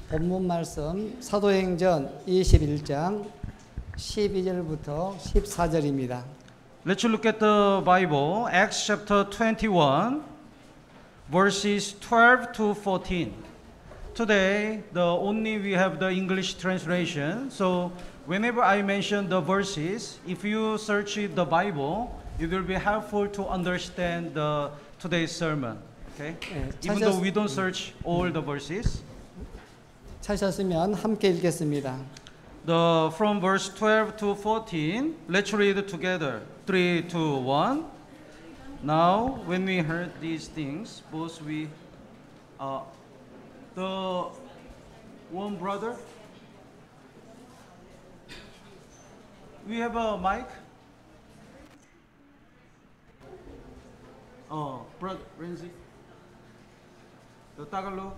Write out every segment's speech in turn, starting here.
본문 말씀 사도행전 21장 12절부터 14절입니다. Let's look at the Bible, Acts chapter 21, verses 12 to 14. Today, only we have the English translation. So, whenever I mention the verses, if you search the Bible, it will be helpful to understand today's sermon. Okay? Even though we don't search all the verses. 찾으셨으면 함께 읽겠습니다. From verse 12 to 14, let's read it together. 3, 2, 1. Now, when we heard these things, both we, the one brother, we have a mic. Brother Renzi, the Tagalog.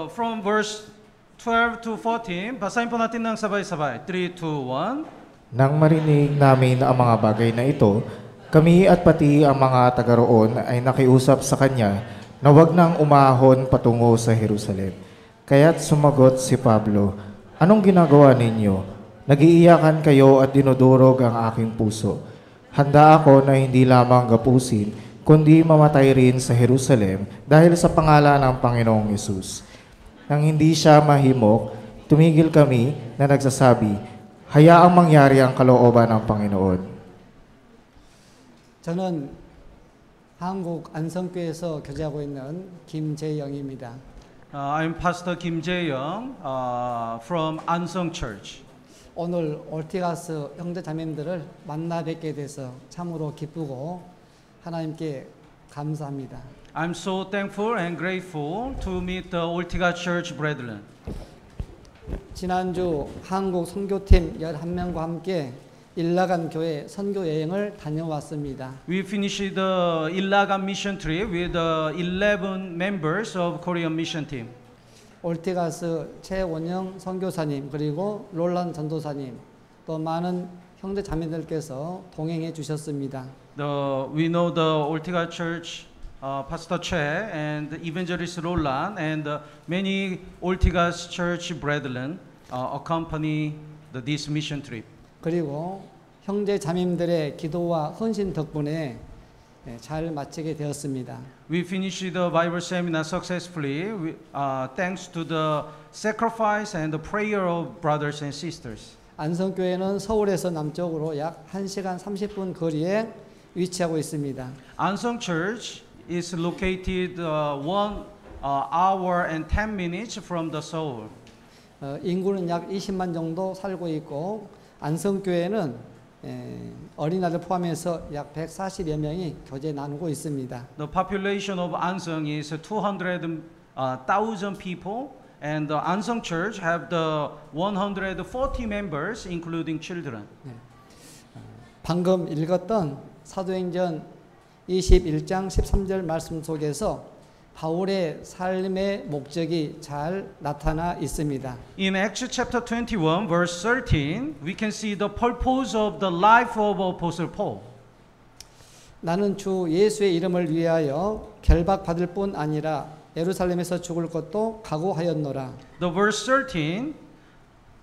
From verse 12 to 14, basahin po natin ng sabay-sabay. 3, 2, 1. Nang marinig namin ang mga bagay na ito, kami at pati ang mga taga roon ay nakiusap sa kanya na wag nang umahon patungo sa Jerusalem. Kaya't sumagot si Pablo, "Anong ginagawa ninyo? Nag-iiyakan kayo at dinudurog ang aking puso. Handa ako na hindi lamang gapusin, kundi mamatay rin sa Jerusalem dahil sa pangalan ng Panginoong Yesus." Nang hindi siya mahimok, tumigil kami na nagsasabi, "Hayaang mangyari ang kalooban ng Panginoon." 저는 한국 안성교에서 교제하고 있는 김재영입니다. I'm Pastor Kim Jae-young from Ansong Church. 오늘 올티가스 형제자매님들을 만나 뵙게 돼서 참으로 기쁘고 하나님께 감사합니다. I'm so thankful and grateful to meet the Ortiga Church brethren. 지난주 한국 선교팀 11명과 함께 일라간 교회 선교 여행을 다녀왔습니다. We finished the Ilagan mission trip with 11 members of Korean mission team. 올티가스 최원영 선교사님 그리고 롤란 전도사님 또 많은 형제 자매들께서 동행해 주셨습니다. We know the Ortiga Church Pastor Che and Evangelist Roland and many Ortigas Church brethren accompany this mission trip. 그리고 형제 자매님들의 기도와 헌신 덕분에 잘 마치게 되었습니다. We finished the Bible seminar successfully thanks to the sacrifice and the prayer of brothers and sisters. 안성교회는 서울에서 남쪽으로 약 1시간 30분 거리에 위치하고 있습니다. Ansong Church is located 1 hour and 10 minutes from the Seoul. 인구는 약 20만 정도 살고 있고 안성교회는 어린아이들 포함해서 약 140여 명이 교제 나누고 있습니다. The population of Ansong is 200,000 people, and the Ansong Church have the 140 members, including children. 방금 읽었던 사도행전 21장 13절 말씀 속에서 바울의 삶의 목적이 잘 나타나 있습니다. In Acts chapter 21, verse 13, we can see the purpose of the life of Apostle Paul. 나는 주 예수의 이름을 위하여 결박받을 뿐 아니라 예루살렘에서 죽을 것도 각오하였노라. The verse 13,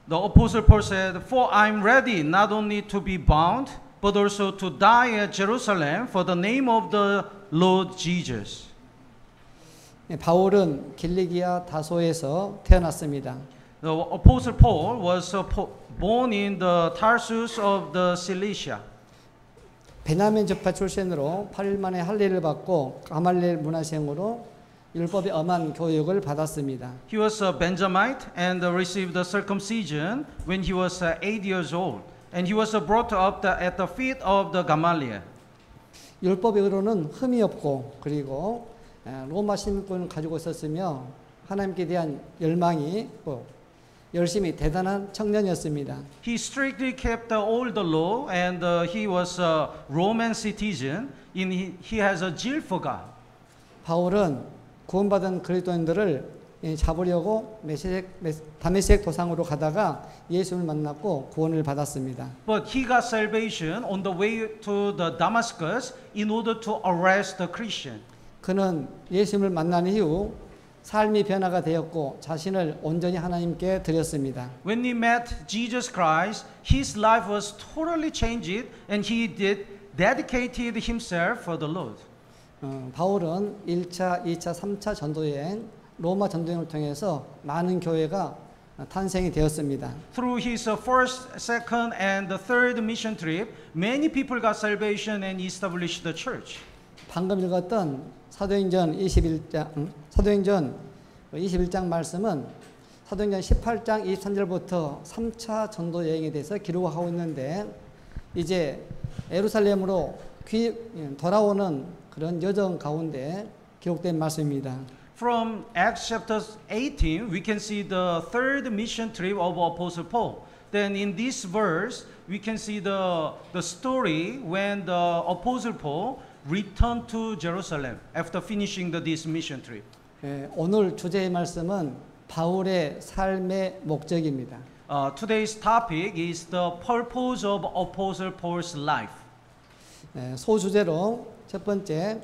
the Apostle Paul said, "For I am ready not only to be bound, but also to die at Jerusalem for the name of the Lord Jesus." 바울은 길리기아 다소에서 태어났습니다. The Apostle Paul was born in the Tarsus of the Cilicia. 베냐민 지파 출신으로 8일 만에 할례를 받고 가말리엘 문화생으로 율법의 엄한 교육을 받았습니다. He was a Benjamite and received the circumcision when he was 8 years old, and he was brought up at the feet of the Gamaliel. 율법의 의로는 흠이 없고 그리고 로마 시민권을 가지고 있었으며 하나님께 대한 열망이 있고 열심히 대단한 청년이었습니다. He strictly kept all the law, and he was a Roman citizen. He has a zeal for God. 바울은 구원받은 그리스도인들을 잡으려고 다메섹 도상으로 가다가 예수를 만났고 구원을 받았습니다. But he got salvation on the way to the Damascus in order to arrest the Christian. 그는 예수님을 만난 이후 삶이 변화가 되었고 자신을 온전히 하나님께 드렸습니다. When he met Jesus Christ, his life was totally changed and he dedicated himself for the Lord. 바울은 1차, 2차, 3차 전도여행, 로마 전도여행을 통해서 많은 교회가 탄생이 되었습니다. Through his first, second, and the third mission trip, many people got salvation and established the church. 방금 읽었던 사도행전 21장 말씀은 사도행전 18장 23절부터 3차 전도 여행에 대해서 기록하고 있는데 이제 예루살렘으로 돌아오는 그런 여정 가운데 기록된 말씀입니다. From Acts chapter 18, we can see the third mission trip of Apostle Paul. Then in this verse, we can see the story when the Apostle Paul returned to Jerusalem after finishing this mission trip. 오늘 주제의 말씀은 바울의 삶의 목적입니다. Today's topic is the purpose of Apostle Paul's life. 소주제로 첫 번째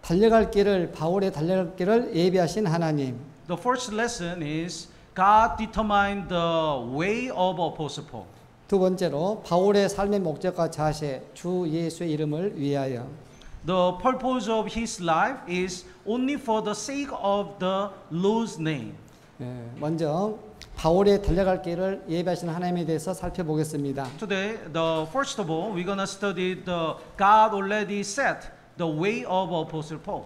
바울의 달려갈 길을 예비하신 하나님. The first lesson is God determined the way of Apostle Paul. 두 번째로 바울의 삶의 목적과 자세, 주 예수의 이름을 위하여. The purpose of his life is only for the sake of the Lord's name. 먼저 바울의 달려갈 길을 예비하신 하나님에 대해서 살펴보겠습니다. Today, first of all, we're gonna study the God already set the way of Apostle Paul.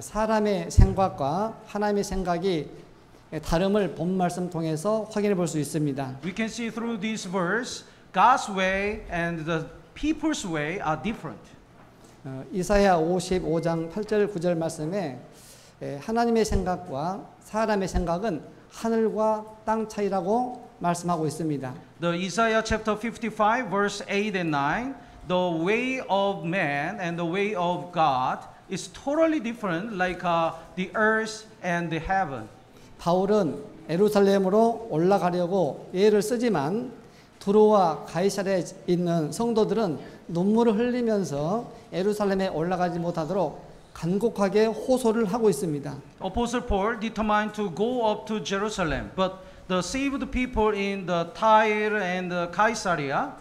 사람의 생각과 하나님의 생각이 다름을 본 말씀 통해서 확인해 볼 수 있습니다. We can see through this verse, God's way and the people's way are different. 이사야 55장 8절 9절 말씀에 하나님의 생각과 사람의 생각은 하늘과 땅 차이라고 말씀하고 있습니다. The Isaiah chapter 55 verse 8 and 9, the way of man and the way of God is totally different like the earth and the heaven. 바울은 예루살렘으로 올라가려고 예를 쓰지만 두로와 가이사랴에 있는 성도들은 눈물을 흘리면서 예루살렘에 올라가지 못하도록 간곡하게 호소를 하고 있습니다. Apostle Paul determined to go up to Jerusalem, but the saved people in the Tyre and the Caesarea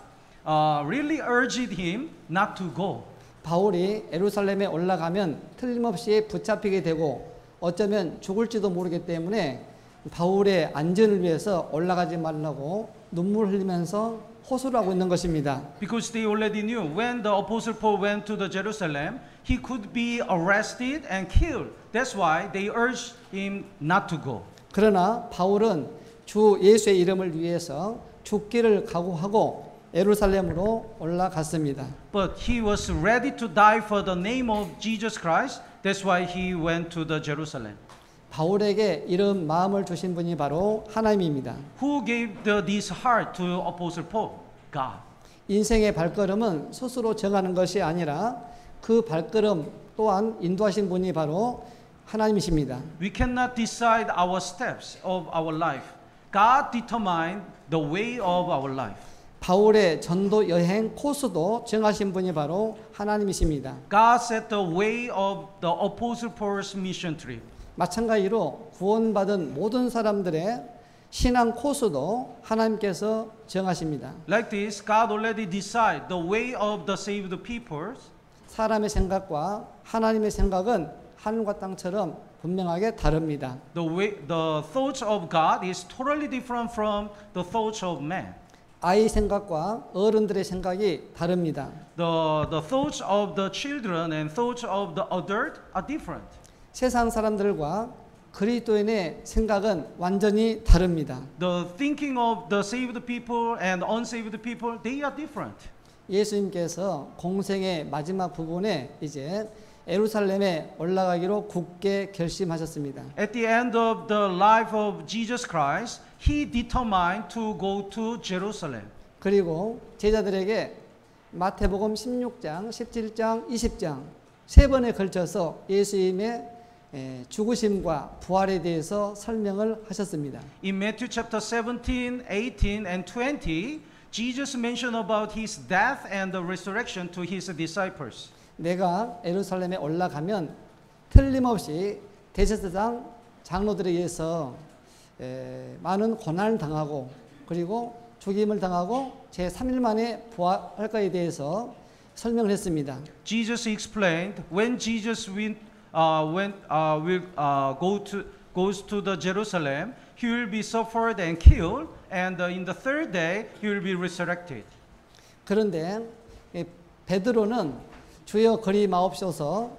really urged him not to go. 바울이 예루살렘에 올라가면 틀림없이 붙잡히게 되고 어쩌면 죽을지도 모르기 때문에 바울의 안전을 위해서 올라가지 말라고 눈물 흘리면서 호소를 하고 있는 것입니다. Because they already knew when the Apostle Paul went to the Jerusalem, he could be arrested and killed. That's why they urged him not to go. 그러나 바울은 주 예수의 이름을 위해서 죽기를 각오하고 예루살렘으로 올라갔습니다. But he was ready to die for the name of Jesus Christ. That's why he went to the Jerusalem. 바울에게 이런 마음을 주신 분이 바로 하나님입니다. Who gave this heart to Apostle Paul? God. 인생의 발걸음은 스스로 정하는 것이 아니라 그 발걸음 또한 인도하신 분이 바로 하나님이십니다. We cannot decide our steps of our life. God determined the way of our life. 바울의 전도 여행 코스도 정하신 분이 바로 하나님이십니다. God set the way of the Apostle Paul's mission trip. 마찬가지로 구원받은 모든 사람들의 신앙 코스도 하나님께서 정하십니다. Like this, God already decided the way of the saved people. 사람의 생각과 하나님의 생각은 하늘과 땅처럼 분명하게 다릅니다. The thoughts of God is totally different from the thoughts of man. 아이 생각과 어른들의 생각이 다릅니다. The thoughts of the children and thoughts of the adult are different. 세상 사람들과 그리스도인의 생각은 완전히 다릅니다. The thinking of the saved people and unsaved people, they are different. 예수님께서 공생의 마지막 부분에 이제 예루살렘에 올라가기로 굳게 결심하셨습니다. At the end of the life of Jesus Christ, he determined to go to Jerusalem. 그리고 제자들에게 마태복음 16장, 17장, 20장 세 번에 걸쳐서 예수님의 죽으심과 부활에 대해서 설명을 하셨습니다. In Matthew chapter 17, 18, and 20, Jesus mentioned about his death and the resurrection to his disciples. 내가 예루살렘에 올라가면 틀림없이 대제사장 장로들에 의해서 많은 고난을 당하고 그리고 죽임을 당하고 제3일 만에 부활할 것에 대해서 설명을 했습니다. Jesus explained when Jesus goes to the Jerusalem, he will be suffered and killed, and in the third day he will be resurrected. 그런데 베드로는 주여 그리 마옵소서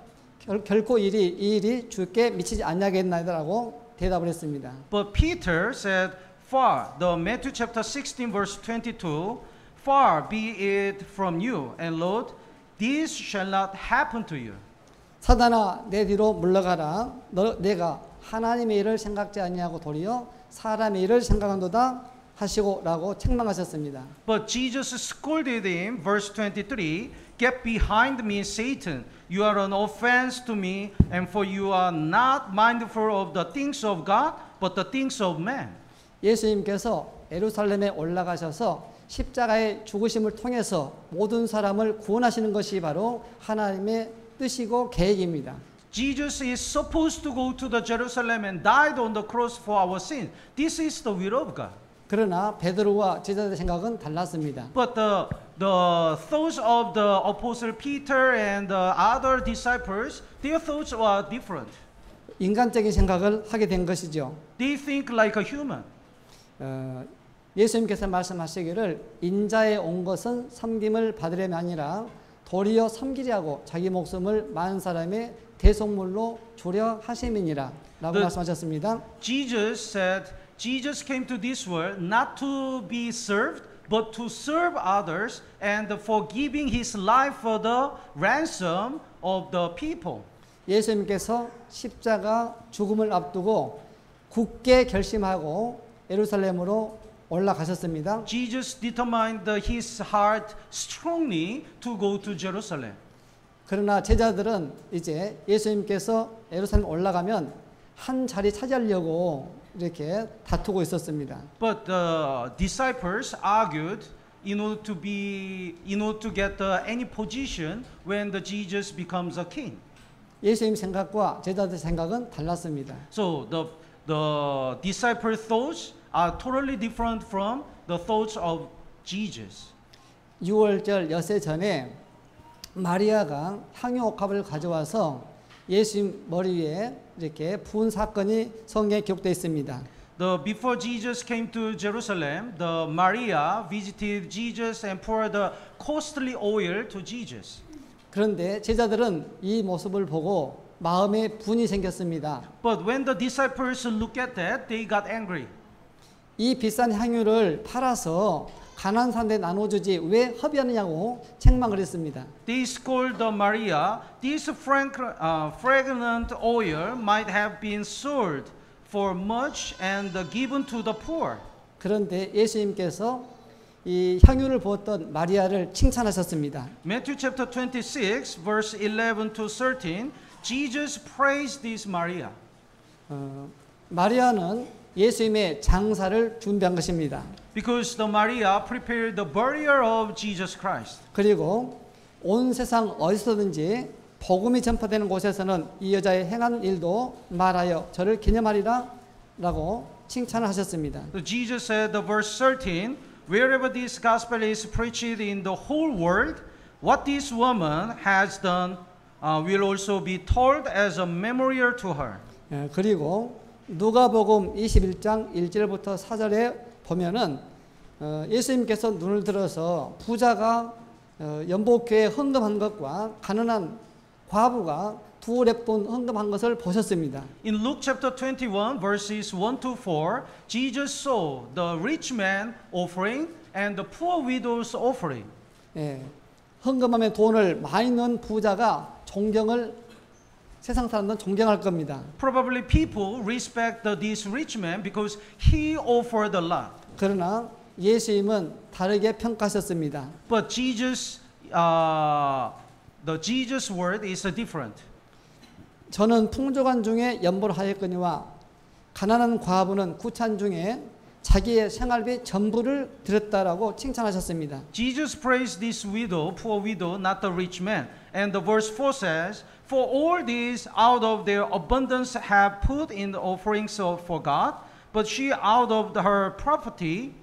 결코 이 일이 주께 미치지 아니하겠나이다라고 대답을 했습니다. But Peter said, "Far, the Matthew chapter 16 verse 22, far be it from you, and Lord, this shall not happen to you." 사단아 내 뒤로 물러가라. 내가 하나님의 일을 생각지 아니하고 도리어 사람의 일을 생각한도다 하시고라고 책망하셨습니다. But Jesus scolded him, verse 23, "Get behind me, Satan. You are an offense to me, and for you are not mindful of the things of God, but the things of man." 예수님께서 예루살렘에 올라가셔서 십자가의 죽으심을 통해서 모든 사람을 구원하시는 것이 바로 하나님의 뜻이고 계획입니다. Jesus is supposed to go to the Jerusalem and died on the cross for our sin. This is the will of God. 그러나 베드로와 제자들의 생각은 달랐습니다. But the thoughts of the apostle Peter and the other disciples, their thoughts were different. 인간적인 생각을 하게 된 것이죠. They think like a human. 예수님께서 말씀하시기를 인자에 온 것은 섬김을 받으려면 아니라 도리어 섬기려고 자기 목숨을 많은 사람의 대속물로 주려 하심이니라 라고 말씀하셨습니다. Jesus said, Jesus came to this world not to be served, but to serve others and for giving his life for the ransom of the people. 예수님께서 십자가 죽음을 앞두고 굳게 결심하고 예루살렘으로 올라가셨습니다. Jesus determined his heart strongly to go to Jerusalem. 그러나 제자들은 이제 예수님께서 예루살렘 올라가면 한 자리 차지하려고 이렇게 다투고 있었습니다. But the disciples argued in order to get any position when the Jesus becomes a king. 예수님 생각과 제자들 생각은 달랐습니다. So the disciple thoughts are totally different from the thoughts of Jesus. 6월절 엿새 전에 마리아가 향유옥합을 가져와서 예수님 머리 위에 이렇게 부은 사건이 성경에 기록되어 있습니다. Before Jesus came to Jerusalem, the Maria visited Jesus and poured the costly oil to Jesus. 그런데 제자들은 이 모습을 보고 마음에 분이 생겼습니다. But when the disciples looked at that, they got angry. 이 비싼 향유를 팔아서 가난한 사람들에 나눠주지 왜 허비하느냐고 책망을 했습니다. They scolded Maria. This fragrant oil might have been sold for much and given to the poor. 그런데 예수님께서 이 향유를 부었던 마리아를 칭찬하셨습니다. Matthew chapter 26, verse 11 to 13, Jesus praised this Maria. 마리아는 예수님의 장사를 준비한 것입니다. Because the Maria prepared the burial of Jesus Christ. 그리고 온 세상 어디서든지 복음이 전파되는 곳에서는 이 여자의 행한 일도 말하여 저를 기념하리라 라고 칭찬을 하셨습니다. So Jesus said, the verse 13, wherever this gospel is preached in the whole world, what this woman has done will also be told as a memorial to her. 그리고 누가복음 21장 1절부터 4절에 보면은 예수님께서 눈을 들어서 부자가 연복교에 헌금한 것과 가난한 과부가 두 랩돈 헌금한 것을 보셨습니다. In Luke chapter 21 verses 1 to 4, Jesus saw the rich man offering and the poor widow's offering. 헌금함에 돈을 많이 넣은 부자가 세상 사람들은 존경할 겁니다. Probably people respect this rich man because he offered a lot. 그러나 예수님은 다르게 평가하셨습니다. But Jesus, the Jesus word is different. 저는 풍족한 중에 연보를 하였거니와 가난한 과부는 구찬 중에 자기의 생활비 전부를 드렸다라고 칭찬하셨습니다. Jesus praised this widow, poor widow, not the rich man. And the verse 4 says, For all these out of their abundance have put in the offerings for God, but she out of her poverty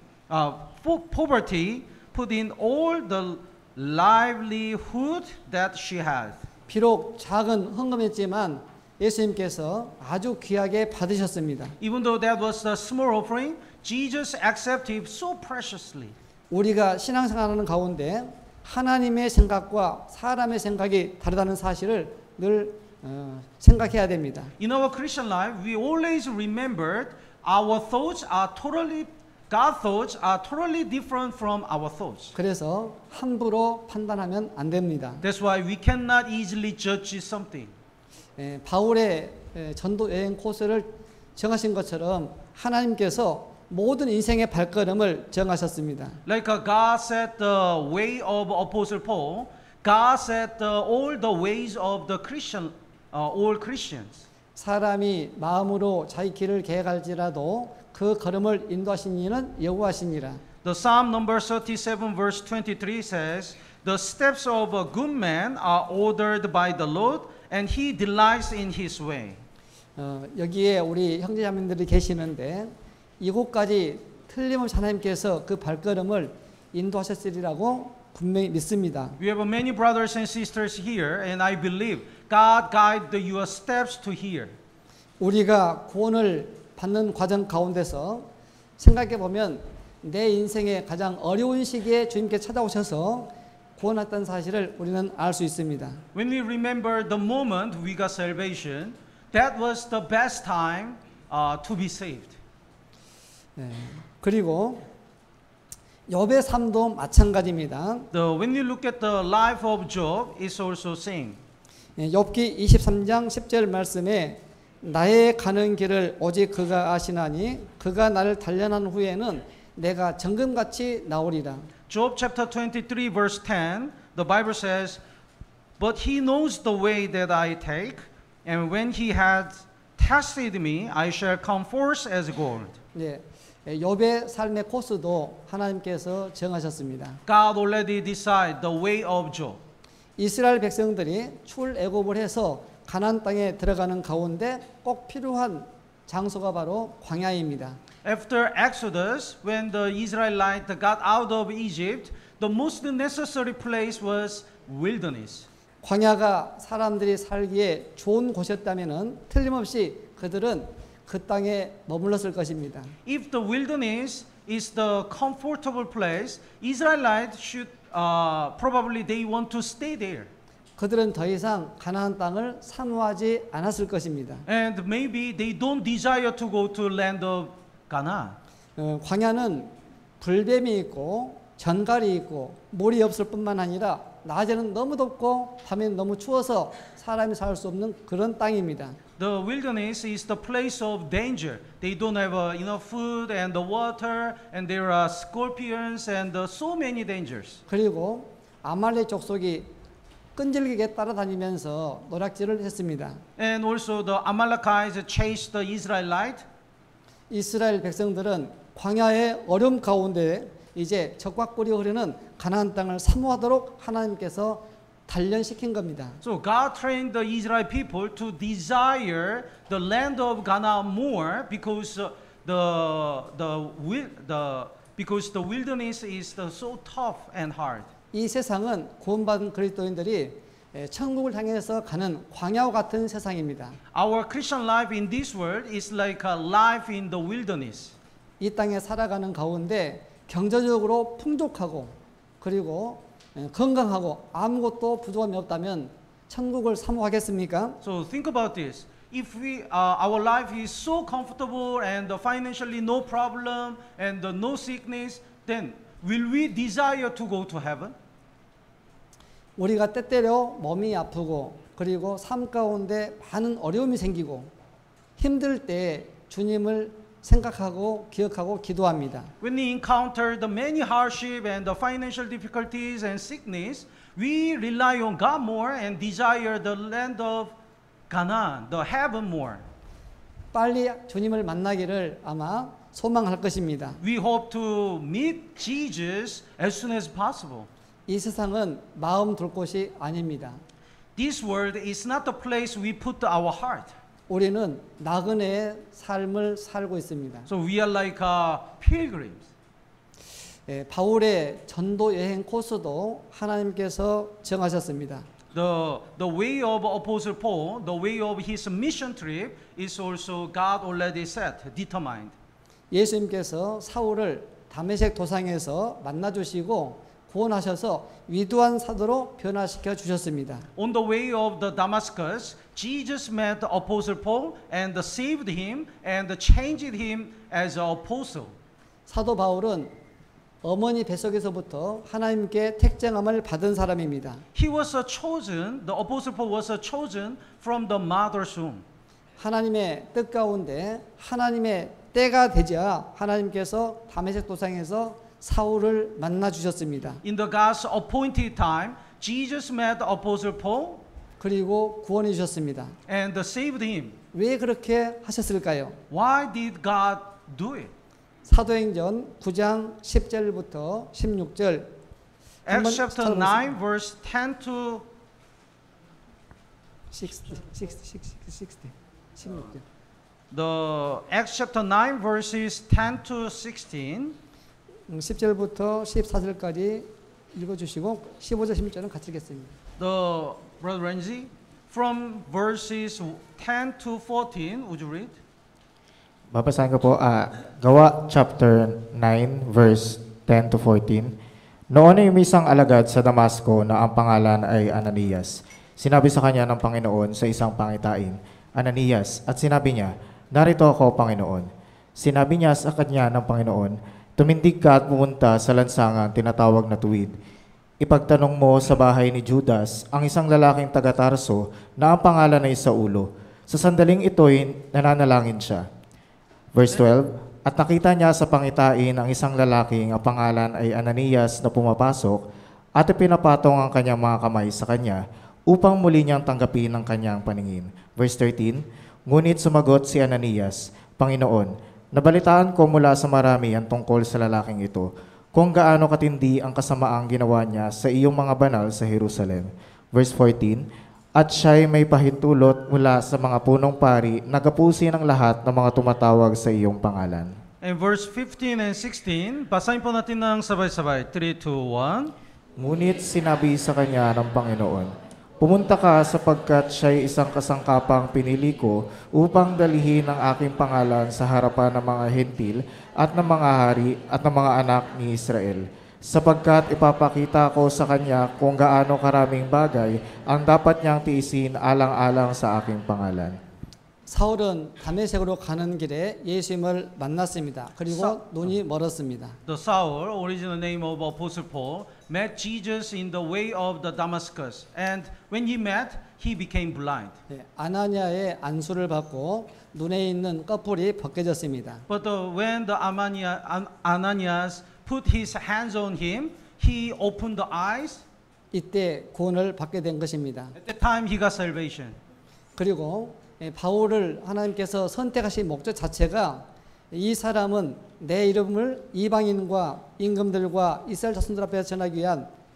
put in all the livelihood that she had. 비록 작은 헌금이었지만 예수님께서 아주 귀하게 받으셨습니다. Even though that was a small offering, Jesus accepted it so preciously. 우리가 신앙생활하는 가운데 하나님의 생각과 사람의 생각이 다르다는 사실을 늘 생각해야 됩니다. In our Christian life, we always remembered our thoughts are totally God's thoughts are totally different from our thoughts. 그래서 함부로 판단하면 안 됩니다. That's why we cannot easily judge something. 바울의 전도 여행 코스를 정하신 것처럼 하나님께서 모든 인생의 발걸음을 정하셨습니다. Like God set the way of Apostle Paul, God set all the ways of the Christian, all Christians. 사람이 마음으로 자기 길을 계획할지라도 그 걸음을 인도하신 이는 여호와시니라. The Psalm number 37 verse 23 says, The steps of a good man are ordered by the Lord, and he delights in his way. 여기에 우리 형제자매들이 계시는데 이곳까지 틀림없이 하나님께서 그 발걸음을 인도하셨으리라고 분명히 믿습니다. We have many brothers and sisters here, and I believe God guide your steps to here. 우리가 구원을 받는 과정 가운데서 생각해 보면 내 인생의 가장 어려운 시기에 주님께 찾아오셔서 구원했다는 사실을 우리는 알 수 있습니다. When we remember the moment we got salvation, that was the best time to be saved. 그리고 욥의 삶도 마찬가지입니다. When you look at the life of Job, it's also same. 욥기 23장 10절 말씀에 나의 가는 길을 오직 그가 아시나니 그가 나를 단련한 후에는 내가 정금같이 나오리라. Job chapter 23 verse 10, the Bible says, But he knows the way that I take, and when he has tested me, I shall come forth as gold. 네, 욥의 삶의 코스도 하나님께서 정하셨습니다. God already decided the way of Job. 이스라엘 백성들이 출애굽을 해서 가나안 땅에 들어가는 가운데 꼭 필요한 장소가 바로 광야입니다. After Exodus, when the Israelites got out of Egypt, the most necessary place was wilderness. 광야가 사람들이 살기에 좋은 곳이었다면은 틀림없이 그들은 그 땅에 머물렀을 것입니다. If the wilderness is the comfortable place, Israelites should probably they want to stay there. 그들은 더 이상 가나안 땅을 사모하지 않았을 것입니다. And maybe they don't desire to go to land of Canaan. 광야는 불뱀이 있고 전갈이 있고 물이 없을 뿐만 아니라 낮에는 너무 덥고 밤에는 너무 추워서 사람이 살 수 없는 그런 땅입니다. The wilderness is the place of danger. They don't have enough food and the water, and there are scorpions and so many dangers. 그리고 아말렉 족속이 끈질기게 따라다니면서 노략질을 했습니다. And also the Amalekites chased the Israelites. 이스라엘 백성들은 광야의 어려움 가운데 이제 적과 꿀이 흐르는 가나안 땅을 사모하도록 하나님께서 단련시킨 겁니다. So God trained the Israel people to desire the land of Canaan more because because the wilderness is so tough and hard. 이 세상은 구원받은 그리스도인들이 천국을 향해서 가는 광야와 같은 세상입니다. Our Christian life in this world is like a life in the wilderness. 이 땅에 살아가는 가운데 경제적으로 풍족하고 그리고 건강하고 아무것도 부족함이 없다면 천국을 사모하겠습니까? So think about this. If our life is so comfortable and financially no problem and no sickness, then will we desire to go to heaven? 우리가 때때로 몸이 아프고 그리고 삶 가운데 많은 어려움이 생기고 힘들 때 주님을 생각하고 기억하고 기도합니다. When we encounter the many hardship and the financial difficulties and sickness, we rely on God more and desire the land of Canaan, the heaven more. 빨리 주님을 만나기를 아마 소망할 것입니다. We hope to meet Jesus as soon as possible. 이 세상은 마음 둘 곳이 아닙니다. this world is not the place we put our heart. 우리는 나그네의 삶을 살고 있습니다. So we are like pilgrims. 바울의 전도 여행 코스도 하나님께서 정하셨습니다. The way of Apostle Paul, the way of his mission trip is also God already set, determined. 예수님께서 사울을 다메섹 도상에서 만나 주시고 구원하셔서 위대한 사도로 변화시켜 주셨습니다. On the way of the Damascus, Jesus met the Apostle Paul and saved him and changed him as an apostle. 사도 바울은 어머니 뱃속에서부터 하나님께 택정함을 받은 사람입니다. He was chosen, the Apostle Paul was chosen from the mother's womb. 하나님의 뜻 가운데 하나님의 때가 되자 하나님께서 다메섹 도상에서 사울을 만나 주셨습니다. In the God's appointed time, Jesus met the Apostle Paul 그리고 구원해 주셨습니다. and saved him. 왜 그렇게 하셨을까요? Why did God do it? 사도행전 9장 10절부터 16절 Acts chapter 9 verse 10 to 16절 the Acts chapter 9 verses 10 to 16. 10절부터 14절까지 읽어주시고 15절 16절은 같이 읽겠습니다. The Brother Renzi, from verses 10 to 14, would you read? Babasahin ko po, Gawa chapter 9 verse 10 to 14. Noon ay may isang alagad sa Damasco na ang pangalan ay Ananias. Sinabi sa kanya ng Panginoon sa isang pangitain, Ananias, at sinabi niya, narito ako, Panginoon. Sinabi niya sa kanya ng Panginoon, tumindig ka at pumunta sa lansangan tinatawag na Tuwid. Ipagtanong mo sa bahay ni Judas ang isang lalaking taga-Tarso na ang pangalan ay Saulo. Sa sandaling ito'y nananalangin siya. Verse 12, at nakita niya sa pangitain ang isang lalaking ang pangalan ay Ananias na pumapasok at pinapatong ang kanyang mga kamay sa kanya upang muli niyang tanggapin ang kanyang paningin. Verse 13, ngunit sumagot si Ananias, Panginoon, nabalitaan ko mula sa marami ang tungkol sa lalaking ito, kung gaano katindi ang kasamaang ginawa niya sa iyong mga banal sa Jerusalem. Verse 14, at siya'y may pahintulot mula sa mga punong pari na gapusin ang lahat ng mga tumatawag sa iyong pangalan. And verse 15 and 16, basahin po natin ng sabay-sabay. 3, 2, 1. Ngunit sinabi sa kanya ng Panginoon, pumunta ka sapagkat siya'y isang kasangkapang pinili ko upang dalihin ang aking pangalan sa harapan ng mga hentil at ng mga hari at ng mga anak ni Israel. Sapagkat ipapakita ko sa kanya kung gaano karaming bagay ang dapat niyang tiisin alang-alang sa aking pangalan. 사울은 다메섹으로 가는 길에 예수님을 만났습니다. 그리고 눈이 멀었습니다. The Saul, original name of Apostle Paul, met Jesus in the way of the Damascus. And when he met, he became blind. 아나니아의 안수를 받고 눈에 있는 꺼풀이 벗겨졌습니다. But when the Ananias put his hands on him, he opened the eyes. 이때 구원을 받게 된 것입니다. At that time, he got salvation. 그리고 바울을 하나님께서 선택하신 목적 자체가 이 사람은 내 이름을 이방인과 임금들과 이스라엘 자손들 앞에 전하기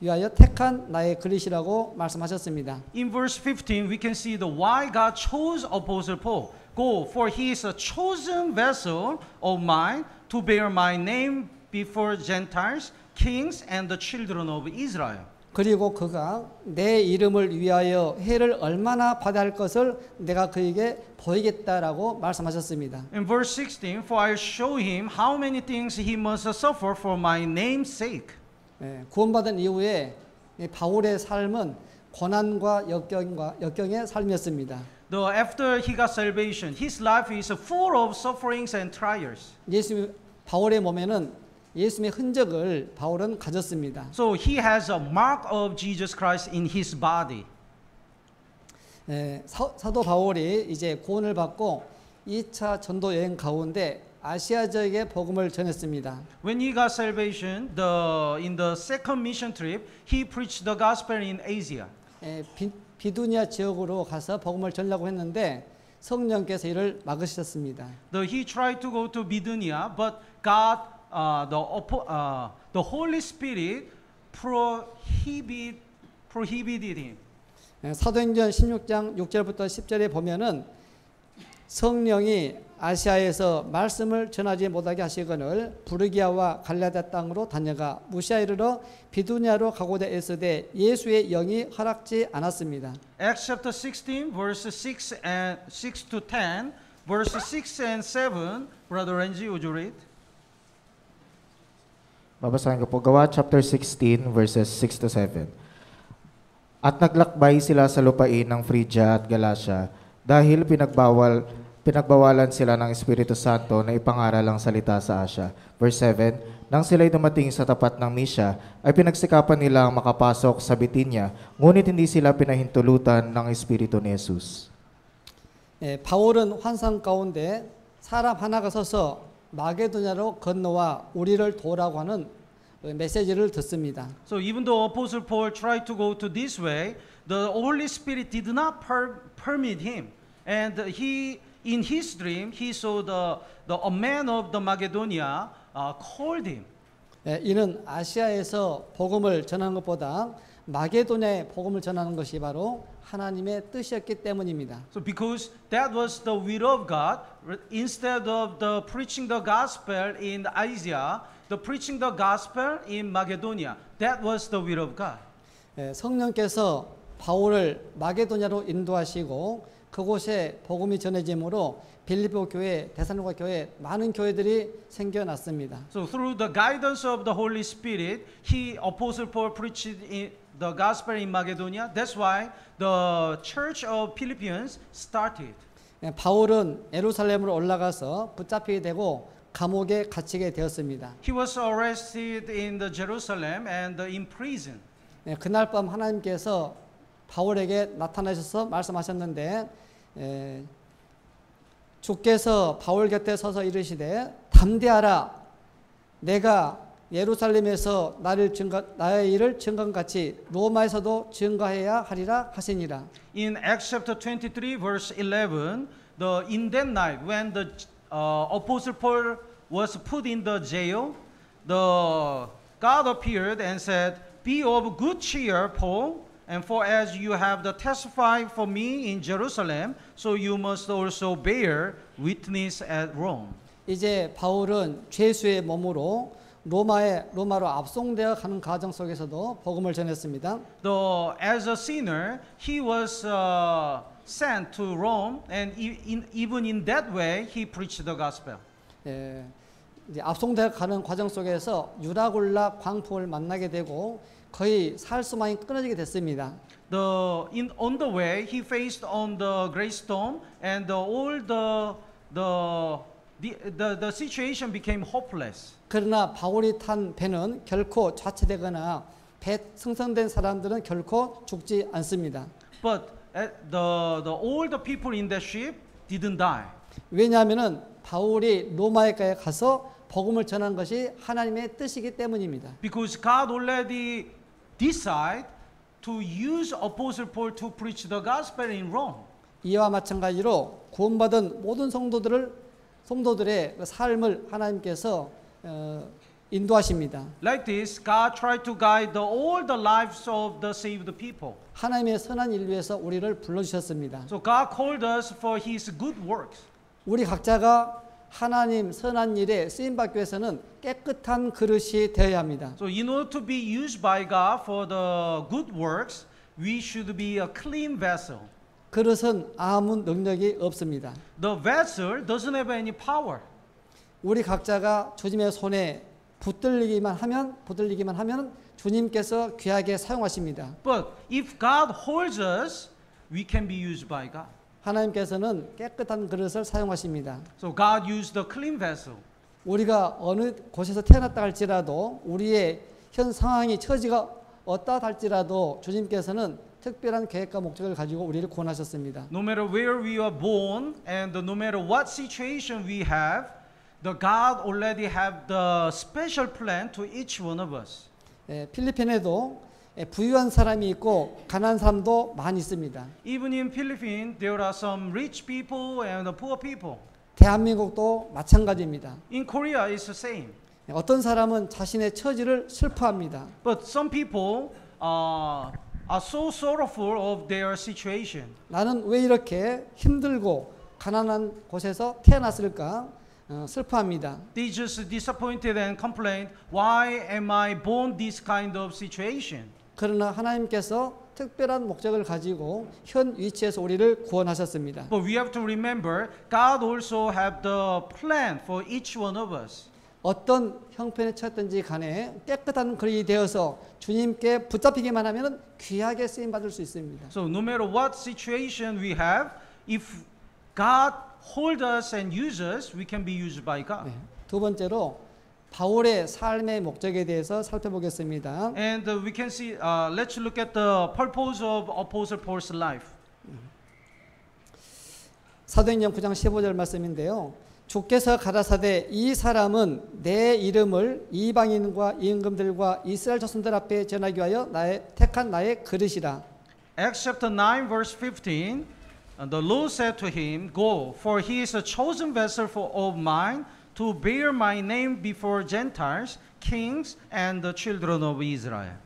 위하여 택한 나의 그릇이라고 말씀하셨습니다. In verse 15, we can see the why God chose Apostle Paul. Go, for he is a chosen vessel of mine to bear my name before Gentiles, kings, and the children of Israel. 그리고 그가 내 이름을 위하여 해를 얼마나 받아야 할 것을 내가 그에게 보이겠다라고 말씀하셨습니다. In verse 16, for I show him how many things he must suffer for my name's sake. 구원받은 이후에 바울의 삶은 고난과 역경의 삶이었습니다. Though after he got salvation, his life is full of sufferings and trials. 바울의 몸에는 예수님의 흔적을 바울은 가졌습니다. So he has a mark of Jesus Christ in his body. 사도 바울이 이제 구원을 받고 2차 전도 여행 가운데 아시아 지역에 복음을 전했습니다. When he got salvation, in the second mission trip, he preached the gospel in Asia. 비두니아 지역으로 가서 복음을 전하려고 했는데 성령께서 이를 막으셨습니다. He tried to go to Bithynia, but God, the Holy Spirit prohibited him. 사도행전 16장 6절부터 10절에 보면은 성령이 아시아에서 말씀을 전하지 못하게 하시거늘 부르기아와 갈라디아 땅으로 다녀가 무시아 이르러 비두니아로 가고자 애쓰되 예수의 영이 허락지 않았습니다. Acts chapter 16, verses 6 to 10, verses 6 and 7. Brother Renji, would you read? Babasahin ko po, Gawa chapter 16, verses 6 to 7. At naglakbay sila sa lupain ng Phrygia at Galatia dahil pinagbawalan sila ng Espiritu Santo na ipangaral ang salita sa Asia. Verse 7, nang sila'y dumating sa tapat ng Misya, ay pinagsikapan nilang makapasok sa Bitinya, ngunit hindi sila pinahintulutan ng Espiritu ni Jesus. 바울은 환상 가운데 사람 하나가 서서 마게도냐로 건너와 우리를 도우라고 하는 메시지를 듣습니다. So even though Apostle Paul tried to go to this way, the Holy Spirit did not permit him. And in his dream, he saw a man of the Macedonia called him. 이는 아시아에서 복음을 전하는 것보다 마게도냐에 복음을 전하는 것이 바로 하나님의 뜻이었기 때문입니다. So because that was the will of God, instead of the preaching the gospel in Asia, the preaching the gospel in Macedonia, that was the will of God. 성령께서 바울을 마게도냐로 인도하시고 그곳에 복음이 전해짐으로 빌립보 교회, 데살로니가 교회 많은 교회들이 생겨났습니다. So through the guidance of the Holy Spirit, Apostle Paul preached the gospel in Macedonia. That's why the church of Philippians started. 바울은 예루살렘으로 올라가서 붙잡히게 되고 감옥에 갇히게 되었습니다. He was arrested in the Jerusalem and in prison. 그날 밤 하나님께서 바울에게 나타나셔서 말씀하셨는데 주께서 바울 곁에 서서 이르시되 담대하라 내가 예루살렘에서 나의 일을 증거같이 로마에서도 증거해야 하리라 하시니라. In Acts chapter 23 verse 11, in that night when the Apostle Paul was put in the jail, the God appeared and said, "Be of good cheer, Paul, and for as you have testified for me in Jerusalem, so you must also bear witness at Rome." 이제 바울은 죄수의 몸으로 로마로 압송되어 가는 과정 속에서도 복음을 전했습니다. As a sinner, he was sent to Rome, and even in that way, he preached the gospel. 이제 압송되어 가는 과정 속에서 유라굴라 광풍을 만나게 되고 거의 살 수만이 끊어지게 됐습니다. On the way, he faced on the great storm, and all the situation became hopeless. 그러나 바울이 탄 배는 결코 좌체되거나 배 승선된 사람들은 결코 죽지 않습니다. But all the people in that ship didn't die. 왜냐하면은 바울이 로마에까지 가서 복음을 전한 것이 하나님의 뜻이기 때문입니다. Because God already decided to use Apostle Paul to preach the gospel in Rome. 이와 마찬가지로 구원받은 모든 성도들의 삶을 하나님께서 인도하십니다. Like this, God tried to guide all the lives of the saved people. 하나님의 선한 일 위해서 우리를 불러주셨습니다. So God called us for His good works. 우리 각자가 하나님 선한 일에 쓰임받기 위해서는 깨끗한 그릇이 되어야 합니다. So in order to be used by God for the good works, we should be a clean vessel. 그릇은 아무 능력이 없습니다. The vessel doesn't have any power. 우리 각자가 주님의 손에 붙들리기만 하면 주님께서 귀하게 사용하십니다. But if God holds us, we can be used by God. 하나님께서는 깨끗한 그릇을 사용하십니다. So God used the clean vessel. 우리가 어느 곳에서 태어났다 할지라도 우리의 현 상황이 처지가 어떠하다 할지라도 주님께서는 특별한 계획과 목적을 가지고 우리를 구원하셨습니다. No matter where we are born and no matter what situation we have, the God already have the special plan to each one of us. 필리핀에도 부유한 사람이 있고 가난한 사람도 많이 있습니다. Even in Philippines, there are some rich people and poor people. 대한민국도 마찬가지입니다. In Korea, it's the same. 어떤 사람은 자신의 처지를 슬퍼합니다. But some people are so sorrowful of their situation. 나는 왜 이렇게 힘들고 가난한 곳에서 태어났을까? 슬퍼합니다. They just disappointed and complained, why am I born this kind of situation? 그러나 하나님께서 특별한 목적을 가지고 현 위치에서 우리를 구원하셨습니다. But we have to remember, God also have the plan for each one of us. 어떤 형편에 처했든지 간에 깨끗한 거리 되어서 주님께 붙잡히기만 하면 귀하게 쓰임 받을 수 있습니다. So no matter what situation we have, if God hold us and use us, we can be used by God. 네. 두 번째로 바울의 삶의 목적에 대해서 살펴보겠습니다. And we can see, let's look at the purpose of Apostle Paul's life. 사도행전 9장 15절 말씀인데요. 주께서 가라사대 이 사람은 내 이름을 이방인과 임금들과 이스라엘 자손들 앞에 전하기 위하여 택한 나의 그릇이라. Acts chapter 9 verse 15, and the Lord said to him, Go, for he is a chosen vessel of mine to bear my name before Gentiles, kings, and the children of Israel.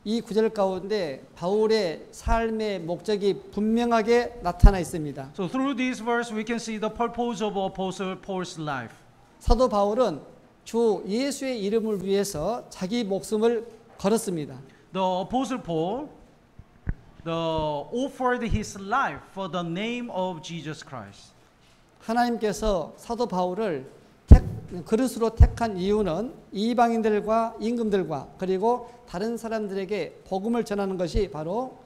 이 구절 가운데 바울의 삶의 목적이 분명하게 나타나 있습니다. So through this verse we can see the purpose of Apostle Paul's life. 사도 바울은 주 예수의 이름을 위해서 자기 목숨을 걸었습니다. The Apostle Paul offered his life for the name of Jesus Christ. 하나님께서 사도 바울을 그릇으로 택한 이유는 이방인들과 임금들과 그리고 다른 사람들에게 복음을 전하는 것이 바로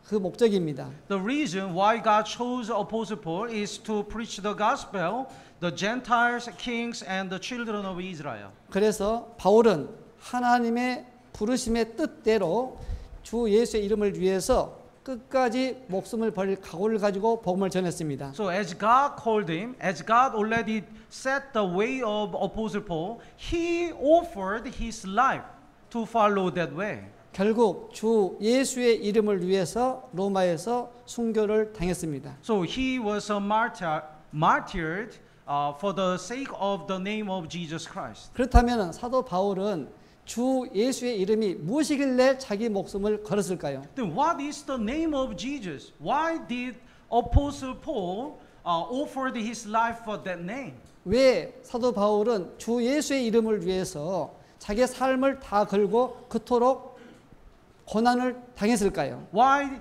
그 목적입니다. The reason why God chose Apostle Paul is to preach the gospel, the Gentiles, kings, and the children of Israel. 그래서 바울은 하나님의 부르심의 뜻대로 주 예수의 이름을 위해서 끝까지 목숨을 버릴 각오를 가지고 복음을 전했습니다. So as God called him, as God already set the way of Apostle Paul, he offered his life to follow that way. 결국 주 예수의 이름을 위해서 로마에서 순교를 당했습니다. So he was a martyred for the sake of the name of Jesus Christ. 그렇다면 사도 바울은 주 예수의 이름이 무엇이길래 자기 목숨을 걸었을까요? Then what is the name of Jesus? Why did Apostle Paul offered his life for that name? 왜 사도 바울은 주 예수의 이름을 위해서 자기의 삶을 다 걸고 그토록 고난을 당했을까요? Why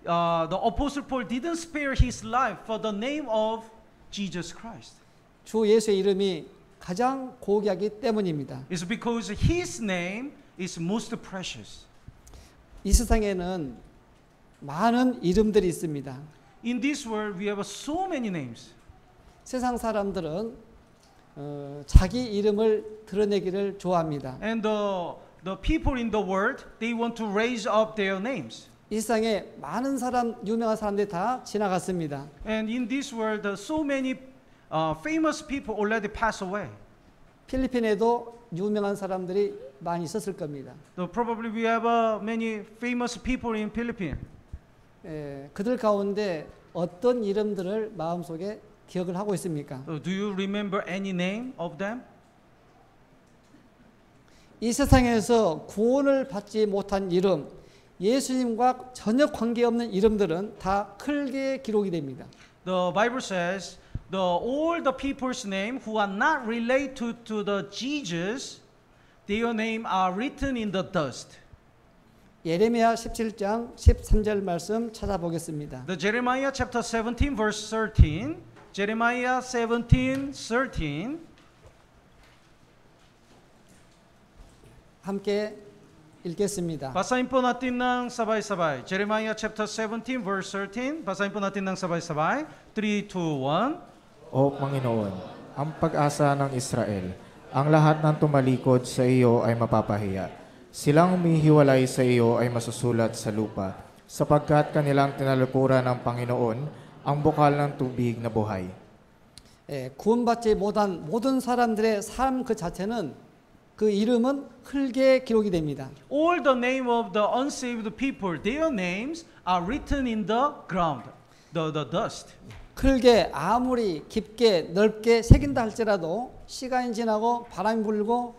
the Apostle Paul didn't spare his life for the name of Jesus Christ? 주 예수의 이름이 가장 고귀하기 때문입니다. It's because his name is most precious. 이 세상에는 많은 이름들이 있습니다. In this world we have so many names. 세상 사람들은 자기 이름을 드러내기를 좋아합니다. And the people in the world, they want to raise up their names. 이 세상에 많은 유명한 사람들이 다 지나갔습니다. And in this world, so many famous people already pass away. 필리핀에도 유명한 사람들이 많이 있었을 겁니다. So probably we have many famous people in Philippines. 그들 가운데 어떤 이름들을 마음속에 기억을 하고 있습니까? So do you remember any name of them? 이 세상에서 구원을 받지 못한 이름, 예수님과 전혀 관계없는 이름들은 다 클게 기록이 됩니다. The Bible says all the people's name who are not related to the Jesus, their name are written in the dust. 예레미야 17장 13절 말씀 찾아보겠습니다. The Jeremiah chapter 17 verse 13. Jeremiah 17:13. 함께 읽겠습니다. Basahin po natin ng sabay-sabay. Jeremiah chapter 17 verse 13. Basahin po natin ng sabay-sabay. 3, 2, 1. O Panginoon, ang pag-asa ng Israel, ang lahat ng tumalikod sa iyo ay mapapahiya. Silang umihiwalay sa iyo ay masusulat sa lupa, sapagkat kanilang tinalikuran ng Panginoon ang bukal ng tubig na buhay. 구원받지 못한 모든 사람들의 삶 그 자체는 그 이름은 흙에 기록이 됩니다. All the name of the unsaved people, their names are written in the ground, the dust. 흙에 아무리 깊게 넓게 새긴다 할지라도 시간이 지나고 바람이 불고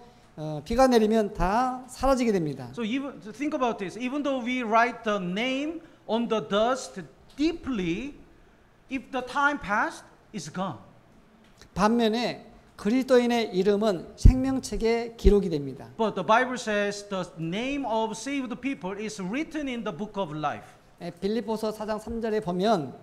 비가 내리면 다 사라지게 됩니다. So even think about this. Even though we write the name on the dust deeply, if the time passed, it's gone. 반면에 그리스도인의 이름은 생명책에 기록이 됩니다. But the Bible says the name of saved people is written in the book of life. 빌립보서 4장 3절에 보면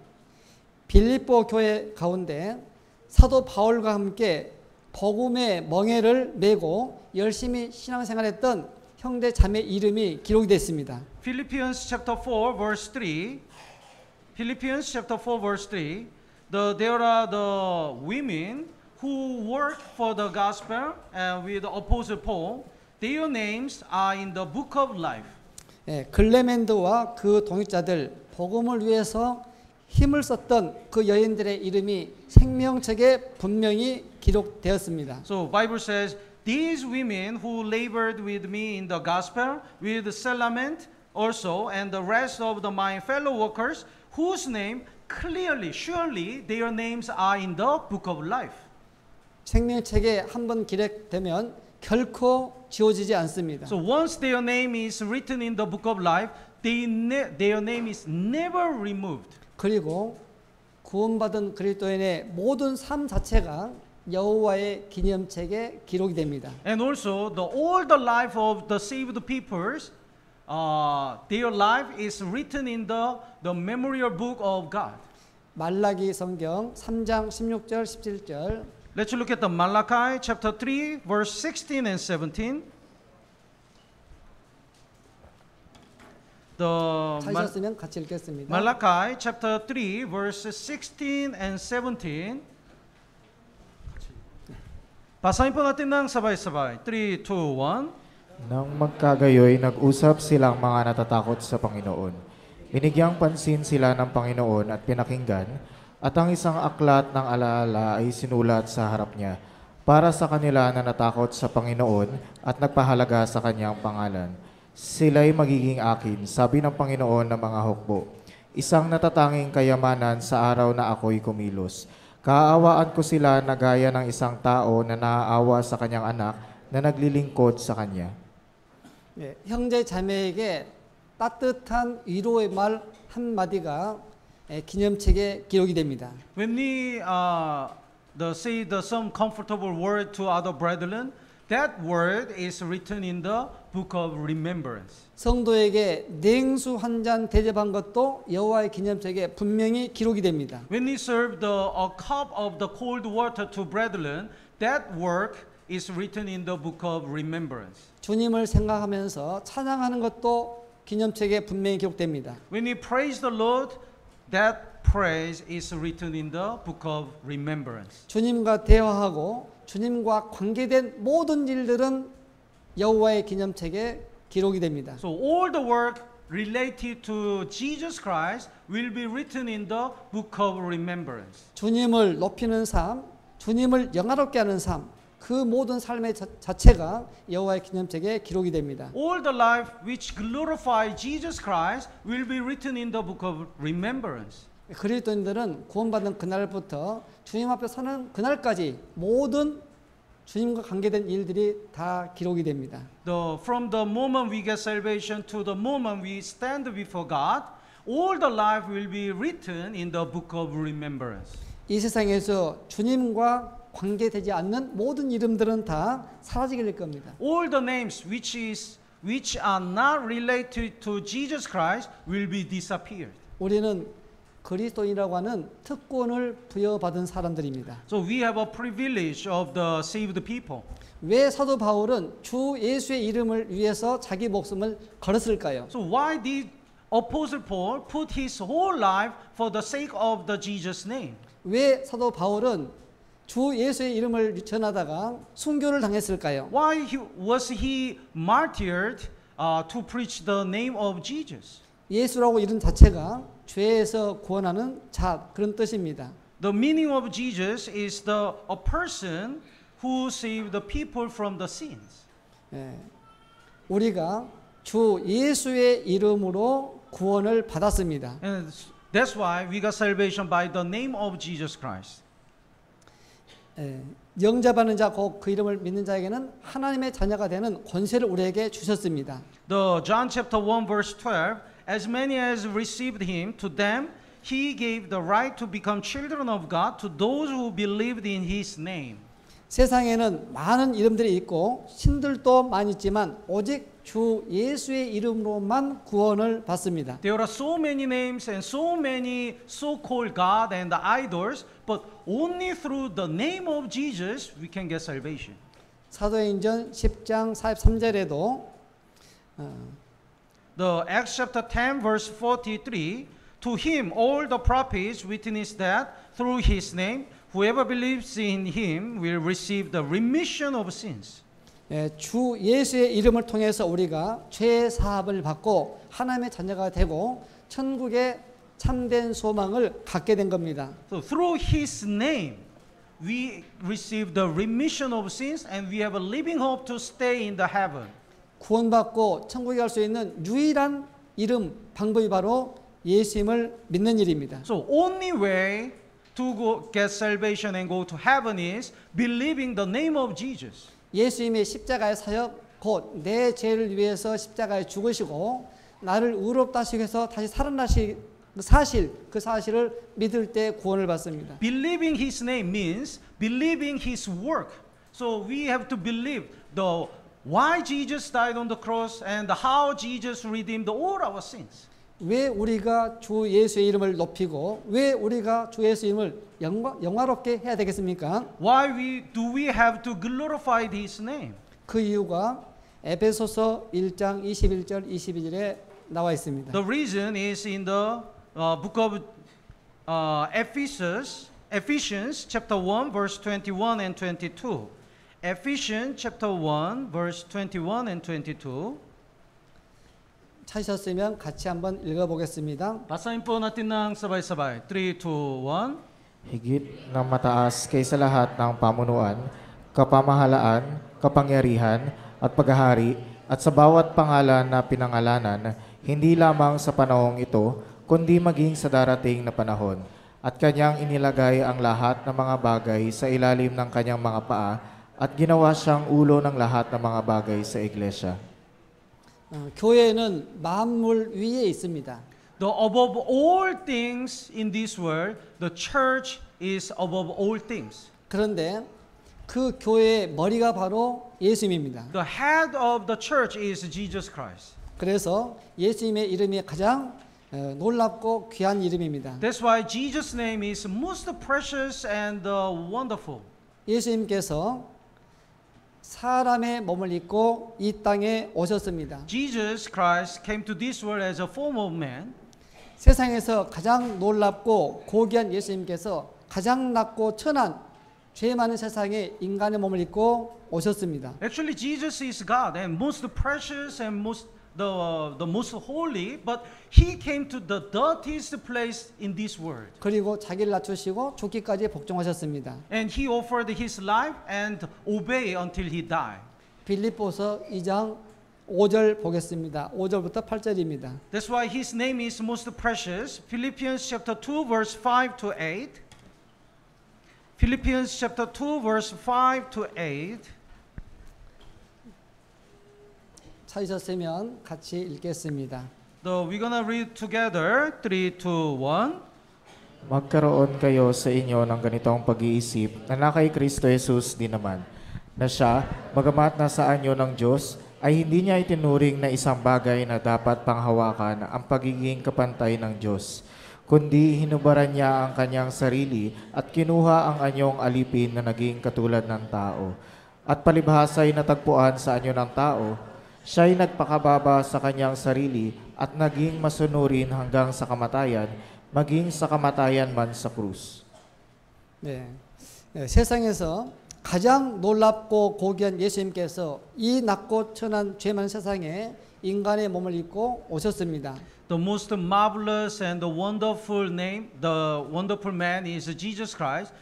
빌립보 교회 가운데 사도 바울과 함께 복음의 멍에를 메고 열심히 신앙생활했던 형제 자매 이름이 기록이 됐습니다. Philippians chapter 4 verse 3. Philippians chapter 4 verse 3. There are the women who work for the gospel and with Apostle Paul. Their names are in the book of life. 글레멘드와 그 동역자들 복음을 위해서 힘을 썼던 그 여인들의 이름이 생명책에 분명히 기록되었습니다. So Bible says these women who labored with me in the gospel with Selament also and the rest of my fellow workers whose name clearly surely their names are in the book of life. 생명책에 한번 기록되면 결코 지워지지 않습니다. So once their name is written in the book of life, their name is never removed. 그리고 구원받은 그리스도인의 모든 삶 자체가 여호와의 기념책에 기록이 됩니다. And also all the life of the saved peoples, their life is written in the memorial book of God. 말라기 성경 3장 16절 17절. Let's look at the Malachi chapter 3 verse 16 and 17. 찾으셨으면 같이 읽겠습니다. Malachi chapter 3 verse 16 and 17. Basahin po natin ng sabay-sabay. 3, 2, 1. Nang magkagayoy, nag-usap silang mga natatakot sa Panginoon. Binigyang pansin sila ng Panginoon at pinakinggan, at ang isang aklat ng alaala ay sinulat sa harap niya para sa kanila na natakot sa Panginoon at nagpahalaga sa kanyang pangalan. Sila'y magiging akin, sabi ng Panginoon ng mga hukbo. Isang natatanging kayamanan sa araw na ako'y kumilos. Kaawaan ko sila na gaya ng isang tao na naaawa sa kanyang anak na naglilingkod sa kanya. 형제 자매에게 따뜻한 위로의 말 한마디가 기념책에 기록이 됩니다. When we say some comfortable word to other brethren, that word is written in the book of remembrance. 성도에게 냉수 한 잔 대접한 것도 여호와의 기념책에 분명히 기록이 됩니다. When we serve a cup of the cold water to brethren, that work is written in the book of remembrance. 주님을 생각하면서 찬양하는 것도 기념책에 분명히 기록됩니다. When we praise the Lord, that praise is written in the book of remembrance. 주님과 대화하고 주님과 관계된 모든 일들은 여호와의 기념책에 기록이 됩니다. So all the work related to Jesus Christ will be written in the book of remembrance. 주님을 높이는 삶, 주님을 영화롭게 하는 삶, 그 모든 삶의 자체가 여호와의 기념책에 기록이 됩니다. All the life which glorify Jesus Christ will be written in the book of remembrance. 그리스도인들은 구원받은 그날부터 주님 앞에 서는 그날까지 모든 주님과 관계된 일들이 다 기록이 됩니다. From the moment we get salvation to the moment we stand before God, all the life will be written in the book of remembrance. 이 세상에서 주님과 관계되지 않는 모든 이름들은 다 사라지게 될 겁니다. All the names which are not related to Jesus Christ will be disappeared. 우리는 그리스도인이라고 하는 특권을 부여받은 사람들입니다. So we have a privilege of the saved people. 왜 사도 바울은 주 예수의 이름을 위해서 자기 목숨을 걸었을까요? So why did Apostle Paul put his whole life for the sake of the Jesus name? 왜 사도 바울은 주 예수의 이름을 전하다가 순교를 당했을까요? Why was he martyred to preach the name of Jesus? 예수라고 이름 자체가 죄에서 구원하는 자 그런 뜻입니다. The meaning of Jesus is a person who saved the people from the sins. 우리가 주 예수의 이름으로 구원을 받았습니다. And that's why we got salvation by the name of Jesus Christ. 영접하는 자, 곧 그 이름을 믿는 자에게는 하나님의 자녀가 되는 권세를 우리에게 주셨습니다. The John chapter 1 verse 12, as many as received him, to them he gave the right to become children of God, to those who believed in his name. 세상에는 많은 이름들이 있고 신들도 많이 있지만 오직 주 예수의 이름으로만 구원을 받습니다. There are so many names and so many so-called God and idols, but only through the name of Jesus we can get salvation. 사도행전 10장 43절에도 The Acts chapter 10 verse 43, to him all the prophets witness that through his name whoever believes in him will receive the remission of sins. 주 예수의 이름을 통해서 우리가 죄 사함을 받고 하나님의 자녀가 되고 천국의 참된 소망을 갖게 된 겁니다. So through his name we receive the remission of sins and we have a living hope to stay in the heaven. 구원받고 천국에 갈 수 있는 유일한 이름 방법이 바로 예수님을 믿는 일입니다. So only way to go get salvation and go to heaven is believing the name of Jesus. 예수님의 십자가의 사역, 곧 내 죄를 위해서 십자가에 죽으시고 나를 의롭다 하시기 위해서 다시 살아나신 그 사실을 믿을 때 구원을 받습니다. Believing his name means believing his work. So we have to believe the why Jesus died on the cross and how Jesus redeemed all our sins. 왜 우리가 주 예수의 이름을 높이고 왜 우리가 주 예수의 이름을 영화롭게 해야 되겠습니까? Why do we have to glorify his name? 그 이유가 에베소서 1장 21절 22절에 나와 있습니다. The reason is in the book of Ephesians chapter 1 verse 21 and 22. Ephesians chapter 1 verse 21 and 22. 찾으셨으면 같이 한번 읽어보겠습니다. Basahin po natin ng sabay-sabay. 3, 2, 1. Higit ng mataas kaysa lahat ng pamunuan, kapamahalaan, kapangyarihan, at paghahari, at sa bawat pangalan na pinangalanan, hindi lamang sa panahong ito, kundi maging sa darating na panahon. At kanyang inilagay ang lahat ng mga bagay sa ilalim ng kanyang mga paa, at ginawa siyang ulo ng lahat ng mga bagay sa iglesia. 교회는 만물 위에 있습니다. The above all things in this world, the church is above all things. 그런데 그 교회의 머리가 바로 예수님입니다. The head of the church is Jesus Christ. 그래서 예수님의 이름이 가장 놀랍고 귀한 이름입니다. That's why Jesus' name is most precious and wonderful. 예수님께서 사람의 몸을 입고 이 땅에 오셨습니다. Jesus Christ came to this world as a form of man. 세상에서 가장 놀랍고 고귀한 예수님께서 가장 낮고 천한 죄 많은 세상에 인간의 몸을 입고 오셨습니다. Actually, Jesus is God and most precious and the most holy, but he came to the dirtiest place in this world. 그리고 자기를 낮추시고 죽기까지 복종하셨습니다. And he offered his life and obey until he died. 빌립보서 2장 5절 보겠습니다. 5절부터 8절입니다. That's why his name is most precious. Philippians chapter 2 verse 5 to 8. Philippians chapter 2 verse 5 to 8. 찾으셨으면 같이 읽겠습니다. We're gonna read together 3, 2, 1. Magkaroon kayo sa inyo ng ganitong pag-iisip na kay Kristo Jesus din naman, na siya, bagamat nasa anyo ng Diyos, ay hindi niya itinuring na isang bagay na dapat panghawakan ang pagiging kapantay ng Diyos, kundi hinubaran niya ang kanyang sarili at kinuha ang anyong alipin na naging katulad ng tao. At palibhasa'y natagpuan sa anyo ng tao, siya'y nagpakababa sa kanyang sarili at naging masunurin hanggang sa kamatayan, maging sa kamatayan man sa krus. 네. 세상에서 가장 놀랍고 고귀한 예수님께서 이 낮고 천한 죄 많은 세상에 인간의 몸을 입고 오셨습니다. The most marvelous and the wonderful name, the wonderful man is Jesus Christ.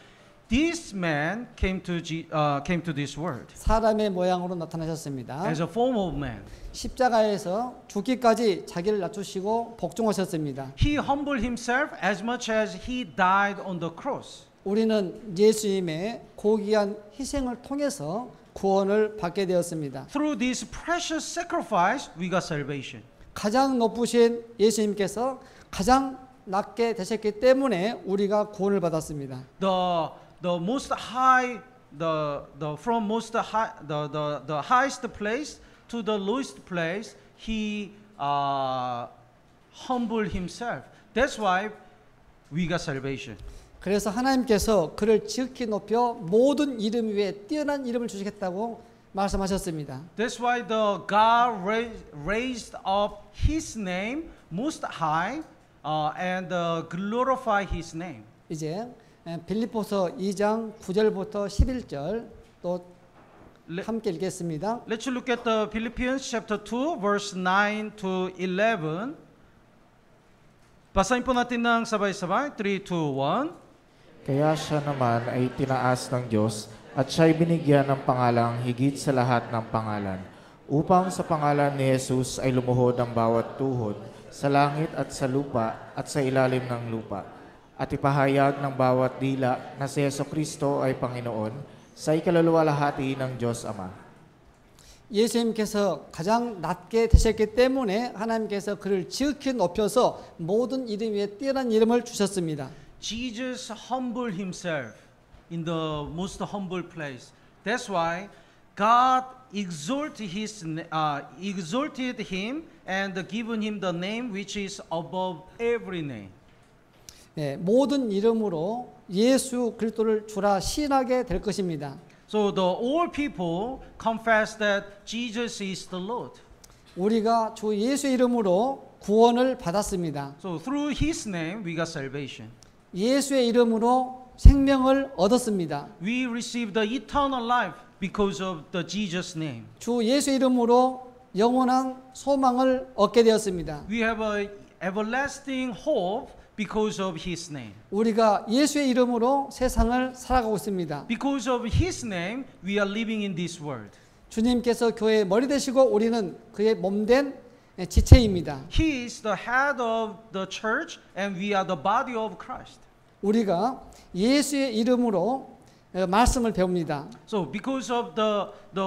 This man came to this world 사람의 모양으로 나타나셨습니다. as a form of man. 십자가에서 죽기까지 자기를 낮추시고 복종하셨습니다. He humbled himself as much as he died on the cross. 우리는 예수님의 고귀한 희생을 통해서 구원을 받게 되었습니다. Through this precious sacrifice, we got salvation. 가장 높으신 예수님께서 가장 낮게 되셨기 때문에 우리가 구원을 받았습니다. The most high, from most high, the highest place to the lowest place, he humbled himself. That's why we got salvation. 그래서 하나님께서 그를 지극히 높여 모든 이름 위에 뛰어난 이름을 주시겠다고 말씀하셨습니다. That's why the God raised up His name most high and glorify His name. 이제 빌립보서 2장 9절부터 11절 또 함께 읽겠습니다. Let's look at the Philippians chapter 2 verse 9 to 11. Basahin po natin ng sabay-sabay. 3, 2, 1. Kaya siya naman ay tinaas ng Diyos at siya'y binigyan ng pangalang higit sa lahat ng pangalan, upang sa pangalan ni Jesus ay lumuhod ang bawat tuhod sa langit at sa lupa at sa ilalim ng lupa, at ipahayag ng bawat dila na si Jesucristo ay Panginoon sa ikaluluwalhati ng Diyos Ama. 예수님께서 가장 낮게 되셨기 때문에 하나님께서 그를 지극히 높여서 모든 이름 위에 뛰어난 이름을 주셨습니다. Jesus humbled himself in the most humble place. That's why God exalted him and given him the name which is above every name. 모든 이름으로 예수 그리스도를 주라 시인하게 될 것입니다. So the all people confess that Jesus is the Lord. 우리가 주 예수 이름으로 구원을 받았습니다. So through his name we got salvation. 예수의 이름으로 생명을 얻었습니다. We received the eternal life because of the Jesus name. 주 예수 이름으로 영원한 소망을 얻게 되었습니다. We have a everlasting hope because of his name. 우리가 예수의 이름으로 세상을 살아가고 있습니다. Because of his name we are living in this world. 주님께서 교회의 머리 되시고 우리는 그의 몸된 지체입니다. He is the head of the church and we are the body of Christ. 우리가 예수의 이름으로 말씀을 배웁니다. So because of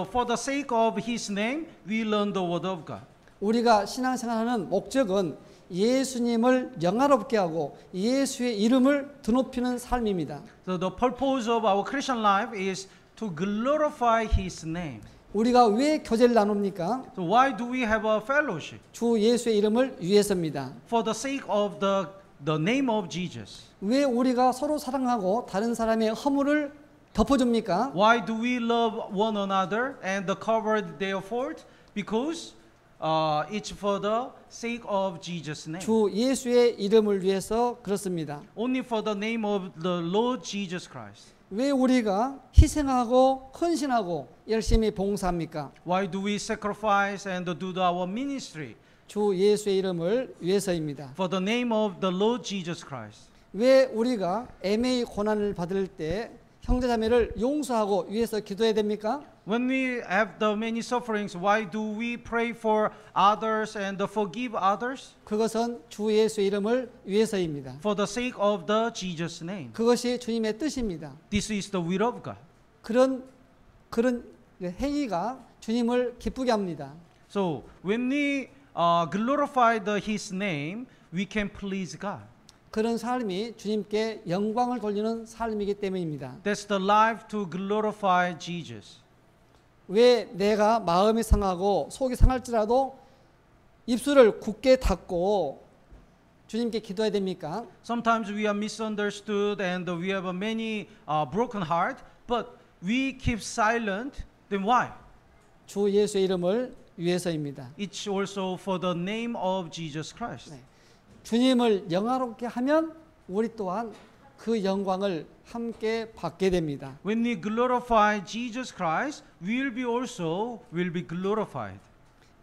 for the sake of his name we learn the word of God. 우리가 신앙생활하는 목적은 예수님을 영화롭게 하고 예수의 이름을 드높이는 삶입니다. So the purpose of our Christian life is to glorify his name. 우리가 왜 교제를 나눕니까? So why do we have a fellowship? 주 예수의 이름을 위해서입니다. For the sake of the name of Jesus. 왜 우리가 서로 사랑하고 다른 사람의 허물을 덮어줍니까? Why do we love one another and cover their fault? Because it's for the sake of Jesus' name. 주 예수의 이름을 위해서 그렇습니다. Only for the name of the Lord Jesus Christ. 왜 우리가 희생하고 헌신하고 열심히 봉사합니까? Why do we sacrifice and do our ministry? 주 예수의 이름을 위해서입니다. For the name of the Lord Jesus Christ. 왜 우리가 애매히 고난을 받을 때 형제자매를 용서하고 위해서 기도해야 됩니까? When we have the many sufferings, why do we pray for others and forgive others? 그것은 주 예수의 이름을 위해서입니다. For the sake of the Jesus name. 그것이 주님의 뜻입니다. This is the will of God. 그런 행위가 주님을 기쁘게 합니다. So when we glorify His name, we can please God. 그런 삶이 주님께 영광을 돌리는 삶이기 때문입니다. That's the life to glorify Jesus. 왜 내가 마음이 상하고 속이 상할지라도 입술을 굳게 닫고 주님께 기도해야 됩니까? Sometimes we are misunderstood and we have many broken heart, but we keep silent. Then why? 주 예수의 이름을 위해서입니다. It's also for the name of Jesus Christ. 네. 주님을 영화롭게 하면 우리 또한 그 영광을 함께 받게 됩니다. When we glorify Jesus Christ, we will be glorified.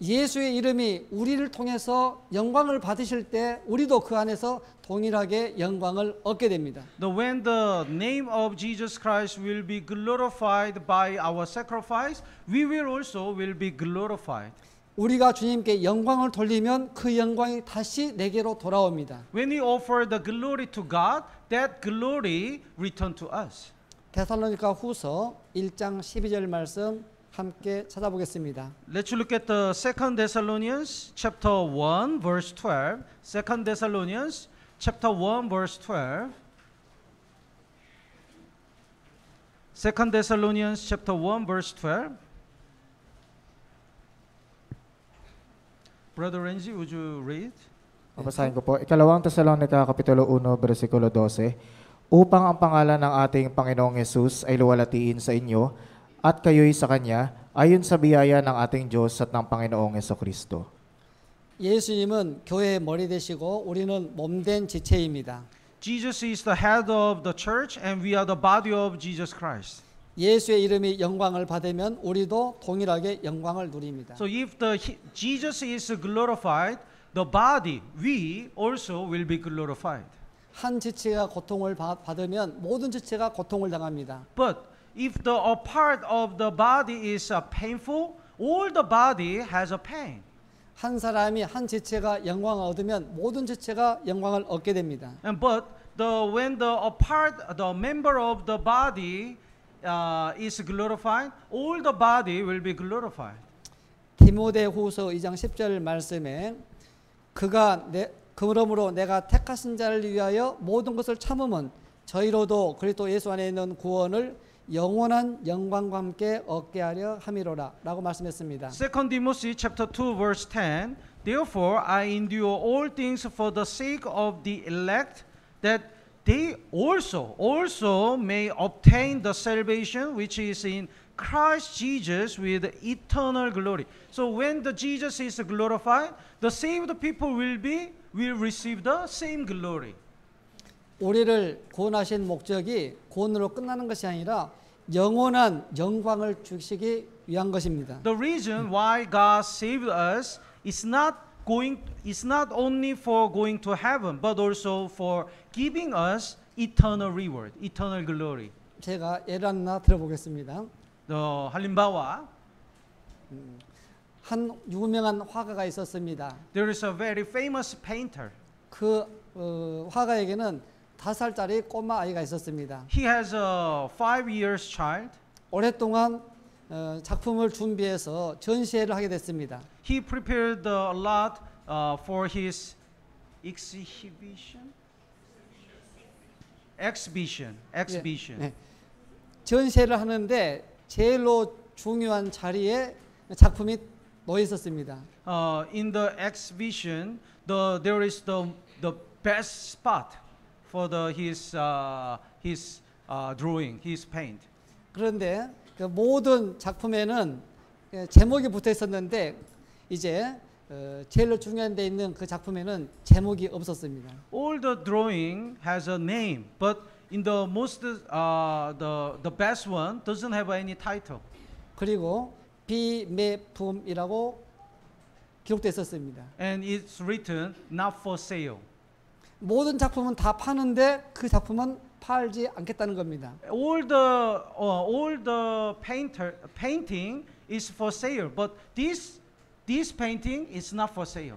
예수의 이름이 우리를 통해서 영광을 받으실 때 우리도 그 안에서 동일하게 영광을 얻게 됩니다. When the name of Jesus Christ will be glorified by our sacrifice, we will be glorified. 우리가 주님께 영광을 돌리면 그 영광이 다시 내게로 돌아옵니다. When we offer the glory to God, that glory return to us. 데살로니가 후서 1장 12절 말씀 함께 찾아보겠습니다. Let's look at the 2 Thessalonians chapter 1 verse 12. 2 Thessalonians chapter 1 verse 12. 2 Thessalonians chapter 1 verse 12. Brother Renzi, would you read? Babasahin ko po. Ikalawang Tesalonica, Kapitulo 1, versikulo 12. Upang ang pangalan ng ating Panginoong Yesus ay luwalhatiin sa inyo at kayo'y sa Kanya ayon sa biyaya ng ating Diyos at ng Panginoong Hesukristo. 예수님은 교회의 머리 되시고 우리는 몸된 지체입니다. Jesus is the head of the church and we are the body of Jesus Christ. 예수의 이름이 영광을 받으면 우리도 동일하게 영광을 누립니다. So if Jesus is glorified, the body, we also will be glorified. 한 지체가 고통을 받으면 모든 지체가 고통을 당합니다. But if a part of the body is painful, all the body has a pain. 한 사람이 한 지체가 영광을 얻으면 모든 지체가 영광을 얻게 됩니다. And but when the member of the body is glorified, all the body will be glorified. 디모데후서 2장 10절 말씀에 그러므로 내가 택하신 자를 위하여 모든 것을 참으면 저희로도 그리스도 예수 안에 있는 구원을 영원한 영광과 함께 얻게 하려 함이로라 라고 말씀했습니다. 2 Timothy chapter 2 verse 10. Therefore I endure all things for the sake of the elect, that they also may obtain the salvation which is in Christ Jesus with eternal glory. So when the Jesus is glorified, the saved people will receive the same glory. 우리를 구원하신 목적이 구원으로 끝나는 것이 아니라 영원한 영광을 주시기 위한 것입니다. The reason why God saved us is not only for going to heaven, but also for giving us eternal reward, eternal glory. 제가 예를 하나 들어보겠습니다. 할림바와 한 유명한 화가가 있었습니다. there is a very famous painter. 그 화가에게는 5살짜리 꼬마 아이가 있었습니다. He has a 5 years child. 오랫동안 작품을 준비해서 전시회를 하게 됐습니다. He prepared a lot for his exhibition. 네. 전시회를 하는데 제일로 중요한 자리에 작품이 놓여 있었습니다. In the exhibition, there is the best spot for his drawing, his paint. 그런데 그 모든 작품에는 제목이 붙어 있었는데 이제 제일로 중요한 데 있는 그 작품에는 제목이 없었습니다. All the drawing has a name, but in the most the best one doesn't have any title. 그리고 비매품이라고 기록되어 있었습니다. And it's written not for sale. 모든 작품은 다 파는데 그 작품은 팔지 않겠다는 겁니다. All the painting is for sale, but this painting is not for sale.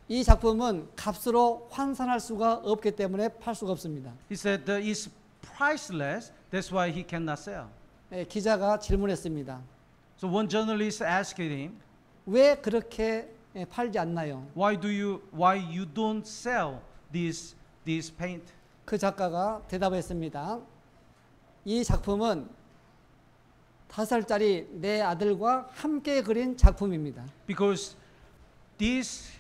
이 작품은 값으로 환산할 수가 없기 때문에 팔 수가 없습니다. He said that it's priceless. That's why he cannot sell. 기자가 질문했습니다. So one journalist asked him, 왜 그렇게 팔지 않나요? why you don't sell this paint? 그 작가가 대답했습니다. 이 작품은 5살짜리 내 아들과 함께 그린 작품입니다. Because this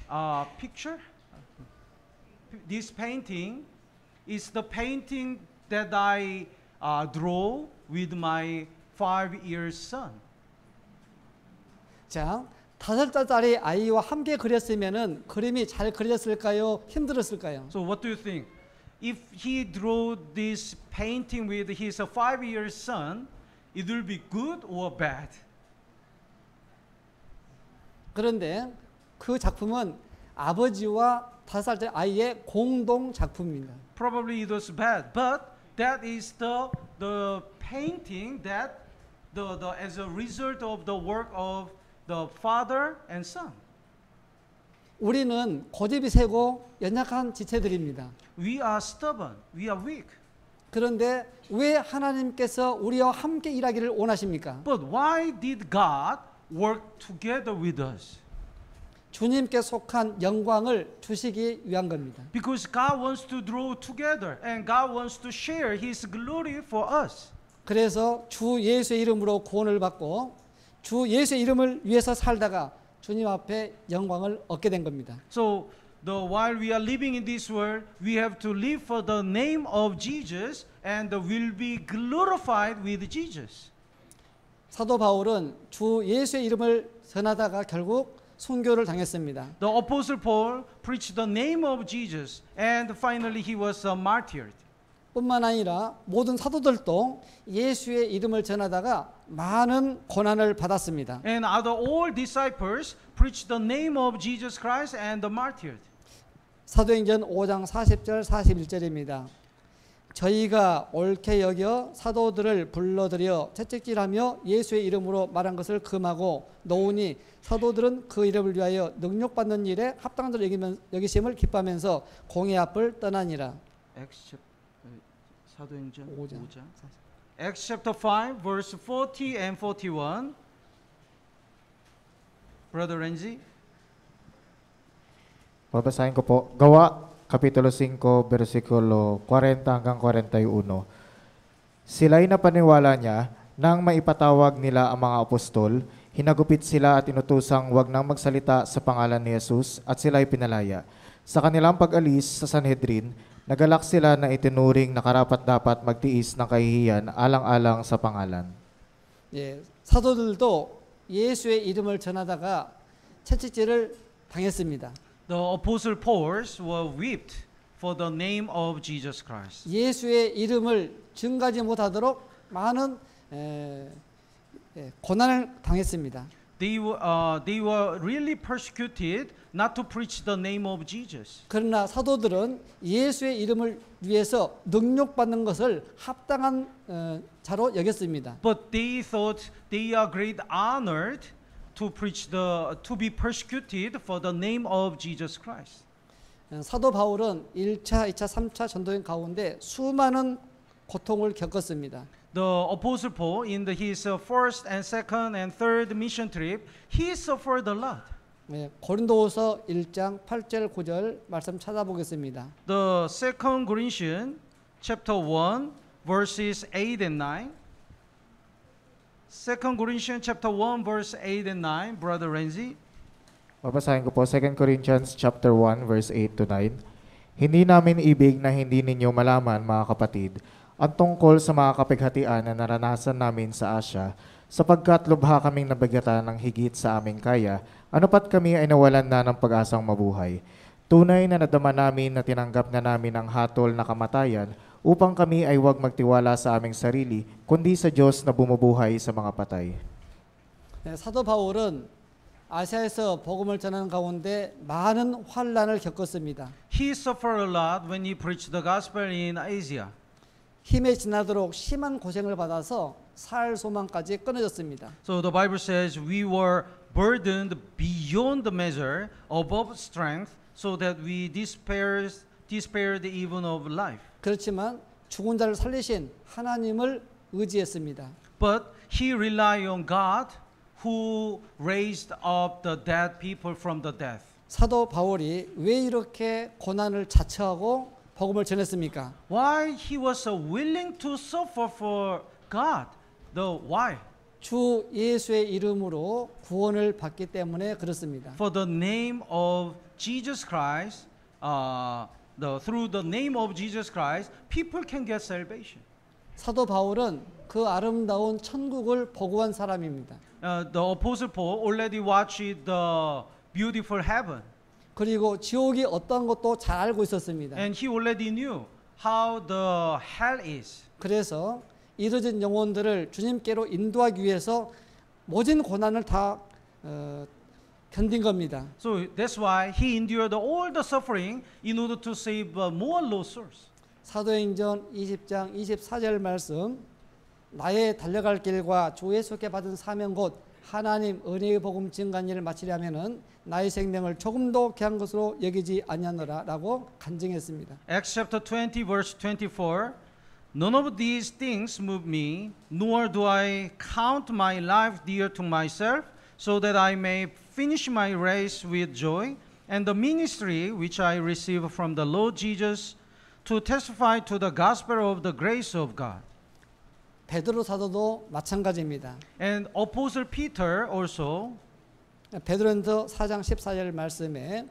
this painting is the painting that I draw with my 5-year son. 자, 5살짜리 아이와 함께 그렸으면은 그림이 잘 그려졌을까요? 힘들었을까요? So what do you think? If he drew this painting with his 5-year son, it will be good or bad? 그런데 그 작품은 아버지와 5살짜리 아이의 공동 작품입니다. Probably it was bad, but that is the painting that the as a result of the work of the Father and Son. 우리는 고집이 세고 연약한 지체들입니다. We are stubborn. We are weak. 그런데 왜 하나님께서 우리와 함께 일하기를 원하십니까? But why did God work together with us? 주님께 속한 영광을 주시기 위한 겁니다. Because God wants to draw together and God wants to share His glory for us. 그래서 주 예수의 이름으로 구원을 받고 주 예수의 이름을 위해서 살다가 주님 앞에 영광을 얻게 된 겁니다. So while we are living in this world, we have to live for the name of Jesus and will be glorified with Jesus. 사도 바울은 주 예수의 이름을 전하다가 결국 순교를 당했습니다. The Apostle Paul preached the name of Jesus and finally he was martyred. 뿐만 아니라 모든 사도들도 예수의 이름을 전하다가 많은 고난을 받았습니다. And other all disciples preached the name of Jesus Christ and martyred. 사도행전 5장 40절 41절입니다. 저희가 옳게 여겨 사도들을 불러들여 채찍질하며 예수의 이름으로 말한 것을 금하고 놓으니 사도들은 그 이름을 위하여 능력받는 일에 합당한 줄 여기심을 기뻐하면서 공회 앞을 떠나니라. 사도행전 5장. 5장. Acts chapter 5 verse 40 and 41. Brother Renzi. Babasahin ko po, Gawa, Kapitulo 5, versikulo 40 hanggang 41. Sila'y napaniwala niya nang maipatawag nila ang mga apostol, hinagupit sila at inutusang wag nang magsalita sa pangalan ni Jesus at sila'y pinalaya. Sa kanilang pag-alis sa Sanhedrin, nagalak sila na itinuring na karapat-dapat magtiis ng kahihiyan alang-alang sa pangalan. 예, 사도들도 예수의 이름을 전하다가 채찍질을 당했습니다. The apostle Pauls were whipped for the name of Jesus Christ. 예수의 이름을 증가하지 못하도록 많은 고난을 당했습니다. They were really persecuted not to preach the name of Jesus. 그러나 사도들은 예수의 이름을 위해서 능력받는 것을 합당한 자로 여겼습니다. But they thought they are great honored to be persecuted for the name of Jesus Christ. 사도 바울은 1차, 2차, 3차 전도행 가운데 수많은 고통을 겪었습니다. The apostle Paul in his first and second and third mission trip, he suffered a lot. 네, 고린도후서 1장 8절 9절 말씀 찾아보겠습니다. The second Corinthians chapter 1 verses 8 and 9. Second Corinthians chapter 1 verse 8 and 9, Brother Renzi. Babasahin ko po 2 Corinthians chapter 1 verse 8 to 9. Hindi namin ibig na hindi ninyo malaman, mga kapatid, ang tungkol sa mga kapighatian na naranasan namin sa Asya, sapagkat lubha kaming nabagatan ng higit sa aming kaya, ano pat kami ay nawalan na ng pag-asang mabuhay. Tunay na nadama namin na tinanggap na namin ang hatol na kamatayan upang kami ay huwag magtiwala sa aming sarili, kundi sa Diyos na bumubuhay sa mga patay. 네, 사도 바울은 아시아에서 복음을 전하는 가운데 많은 환난을 겪었습니다. He suffered a lot when he preached the gospel in Asia. 힘에 지나도록 심한 고생을 받아서 살 소망까지 끊어졌습니다. So the Bible says we were burdened beyond the measure, above strength, so that we despaired even of life. 그렇지만 죽은 자를 살리신 하나님을 의지했습니다. But he relied on God who raised up the dead people from the death. 사도 바울이 왜 이렇게 고난을 자처하고 복음을 전했습니까? Why he was so willing to suffer for God? Why? 주 예수의 이름으로 구원을 받기 때문에 그렇습니다. For the name of Jesus Christ, through the name of Jesus Christ, people can get salvation. 사도 바울은 그 아름다운 천국을 보고한 사람입니다. The Apostle Paul already watched the beautiful heaven. 그리고 지옥이 어떠한 것도 잘 알고 있었습니다. And he already knew how the hell is. 그래서 이뤄진 영혼들을 주님께로 인도하기 위해서 모진 고난을 다 견딘 겁니다. So that's why he endured all the suffering in order to save more lost souls. 사도행전 20장 24절 말씀 나의 달려갈 길과 주 예수께 받은 사명 곧 하나님 은혜의 복음 증거한 일을 마치려면은 나의 생명을 조금도 귀한 것으로 여기지 아니하노라라고 간증했습니다. Acts chapter 20 verse 24. None of these things move me, nor do I count my life dear to myself, so that I may finish my race with joy, and the ministry which I receive from the Lord Jesus to testify to the gospel of the grace of God. 베드로 사도도 마찬가지입니다. And Apostle Peter also, 베드로전서 4장 14절 말씀에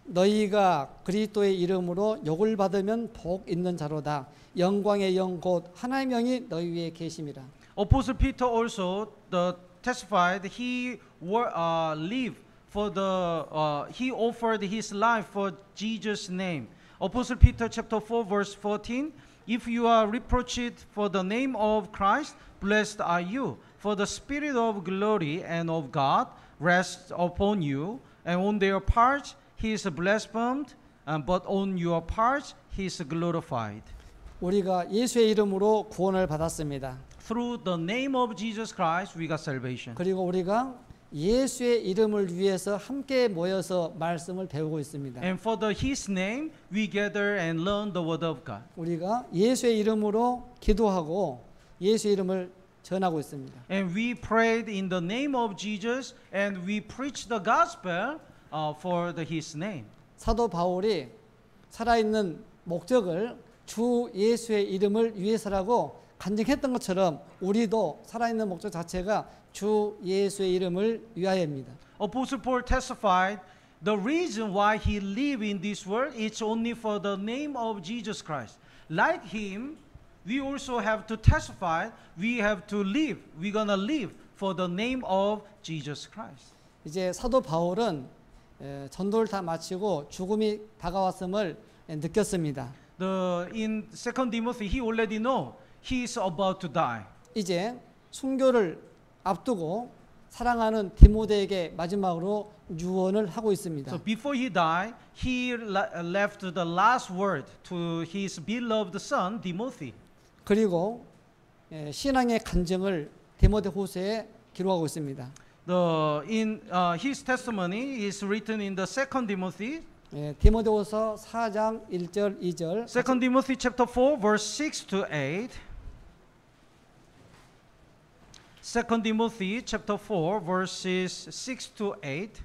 너희가 그리스도의 이름으로 욕을 받으면 복 있는 자로다. 영광의 영 곧 하나님의 영이 너희 위에 계심이라. Apostle Peter also testified he lived for he offered his life for Jesus' name. Apostle Peter chapter 4 verse 14. If you are reproached for the name of Christ, blessed are you, for the Spirit of glory and of God rests upon you, and on their part he is blasphemed, but on your part he is glorified. 우리가 예수의 이름으로 구원을 받았습니다. Through the name of Jesus Christ, we got salvation. 그리고 우리가 예수의 이름을 위해서 함께 모여서 말씀을 배우고 있습니다. And for His name, we gather and learn the word of God. 우리가 예수의 이름으로 기도하고 예수의 이름을 전하고 있습니다. And we prayed in the name of Jesus, and we preach the gospel for His name. 사도 바울이 살아있는 목적을 주 예수의 이름을 위해서라고 간증했던 것처럼 우리도 살아있는 목적 자체가 주 예수의 이름을 위하여입니다. Apostle Paul testified the reason why he lived in this world is only for the name of Jesus Christ. Like him, we also have to testify. We have to live. We're gonna live for the name of Jesus Christ. 이제 사도 바울은 전도를 다 마치고 죽음이 다가왔음을 느꼈습니다. In 2 Timothy, he already know he is about to die. 이제 순교를 앞두고 사랑하는 디모데에게 마지막으로 유언을 하고 있습니다. So before he died, he left the last word to his beloved son Timothy. 그리고 신앙의 간증을 디모데후서에 기록하고 있습니다. In his testimony is written in the 2 Timothy. 디모데후서 4장 1절 2절. 2 Timothy chapter 4 verse 6 to 8. 2 Timothy chapter 4 verses 6 to 8.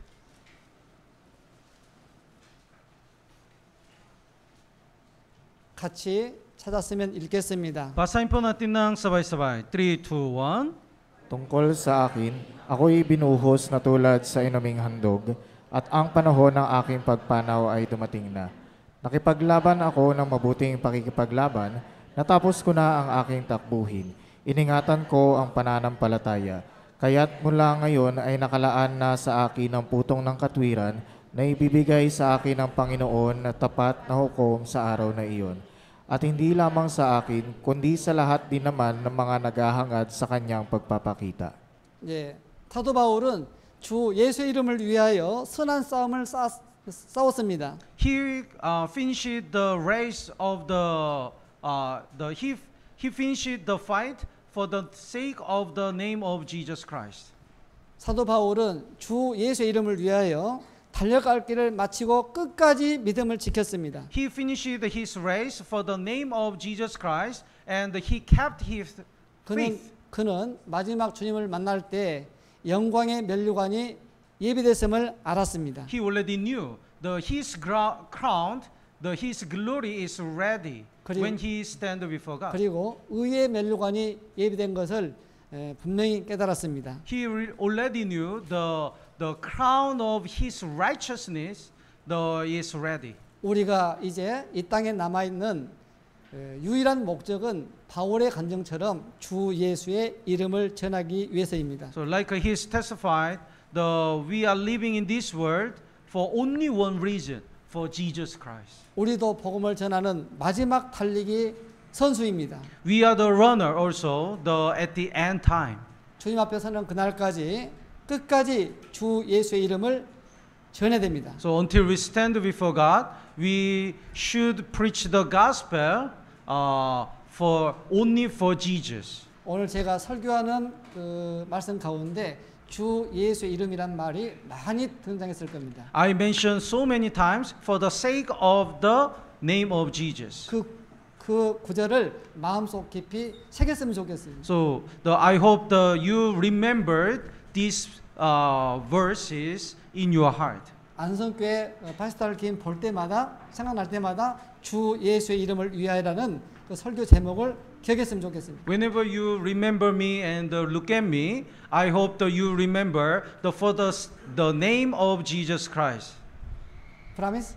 같이 찾았으면 읽겠습니다. Basahin po natin ng sabay-sabay. 3, 2, 1. Tungkol sa akin, ako'y binuhos na tulad sa inuming handog, at ang panahon ng aking pagpanaw ay dumating na. Nakipaglaban ako ng mabuting pakikipaglaban, natapos ko na ang aking takbuhin. Iningatan ko ang pananampalataya, kaya't mula ngayon ay nakalaan na sa akin ang putong ng katwiran na ibibigay sa akin ng Panginoon na tapat na hukom sa araw na iyon. At hindi lamang sa akin, kundi sa lahat din naman ng mga naghahangad sa kanyang pagpapakita. 예, 사도 바울은 주 예수의 이름을 위하여 선한 싸움을 싸웠습니다. He finished the race of he finished the fight for the sake of the name of Jesus Christ. 사도 바울은 주 예수의 이름을 위하여 달려갈 길을 마치고 끝까지 믿음을 지켰습니다. He finished his race for the name of Jesus Christ, and he kept his faith. 그는 마지막 주님을 만날 때 영광의 면류관이 예비됐음을 알았습니다. He already knew his crown, his glory is ready when he stand before God. 그리고 의의 면류관이 예비된 것을 분명히 깨달았습니다. He already knew the crown of his righteousness is ready. 우리가 이제 이 땅에 남아 있는 유일한 목적은 바울의 간증처럼 주 예수의 이름을 전하기 위해서입니다. So like he testified, we are living in this world for only one reason, for Jesus Christ. 우리도 복음을 전하는 마지막 달리기 선수입니다. We are the runner also at the end time. 주님 앞에 서는 그날까지 끝까지 주 예수의 이름을 전해야 됩니다. So until we stand before God, we should preach the gospel only for Jesus. 오늘 제가 설교하는 그 말씀 가운데 주 예수의 이름이란 말이 많이 등장했을 겁니다. I mentioned so many times for the sake of the name of Jesus. 그 구절을 마음속 깊이 새겼으면 좋겠습니다. So I hope you remembered these verses in your heart. 안성교회 파스타를 김 볼 때마다 생각날 때마다 주 예수의 이름을 위하여라는 그 설교 제목을 기억했으면 좋겠습니다. Whenever you remember me and look at me, I hope that you remember the name of Jesus Christ. Promise?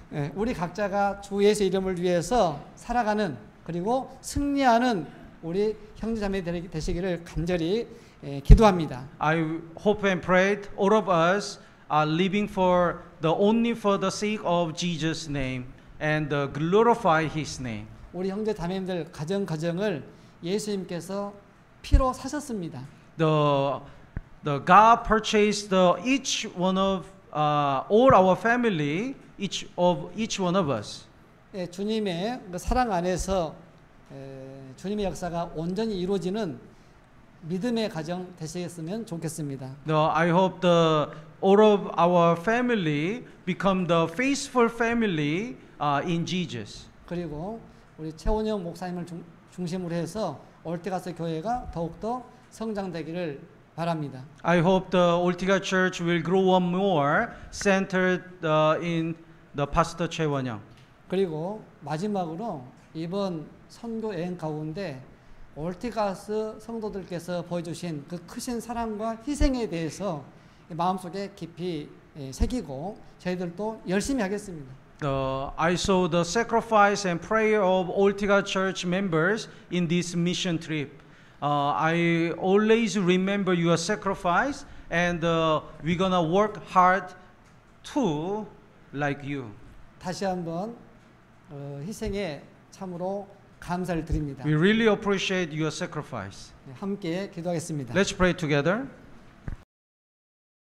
네, 우리 각자가 주 예수 이름을 위해서 살아가는 그리고 승리하는 우리 형제자매 되시기를 간절히 기도합니다. I hope and pray all of us are living only for the sake of Jesus' name and glorify His name. 우리 형제 자매님들 가정을 예수님께서 피로 사셨습니다. The God purchased each one of all our family, each one of us. 예, 주님의 그 사랑 안에서 주님의 역사가 온전히 이루어지는 믿음의 가정 되시겠으면 좋겠습니다. I hope all of our family become the faithful family in Jesus. 그리고 우리 최원영 목사님을 중심으로 해서 올테가스 교회가 더욱더 성장되기를 바랍니다. I hope the Ortega Church will grow up more centered in the Pastor Choi Won-young. 그리고 마지막으로 이번 선교 여행 가운데 올티가스 성도들께서 보여주신 그 크신 사랑과 희생에 대해서 마음속에 깊이 새기고 저희들도 열심히 하겠습니다. I saw the sacrifice and prayer of Ortega Church members in this mission trip. I always remember your sacrifice, and we're gonna work hard too, like you. 다시 한번 희생에 참으로 감사를 드립니다. We really appreciate your sacrifice. 함께 기도하겠습니다. Let's pray together.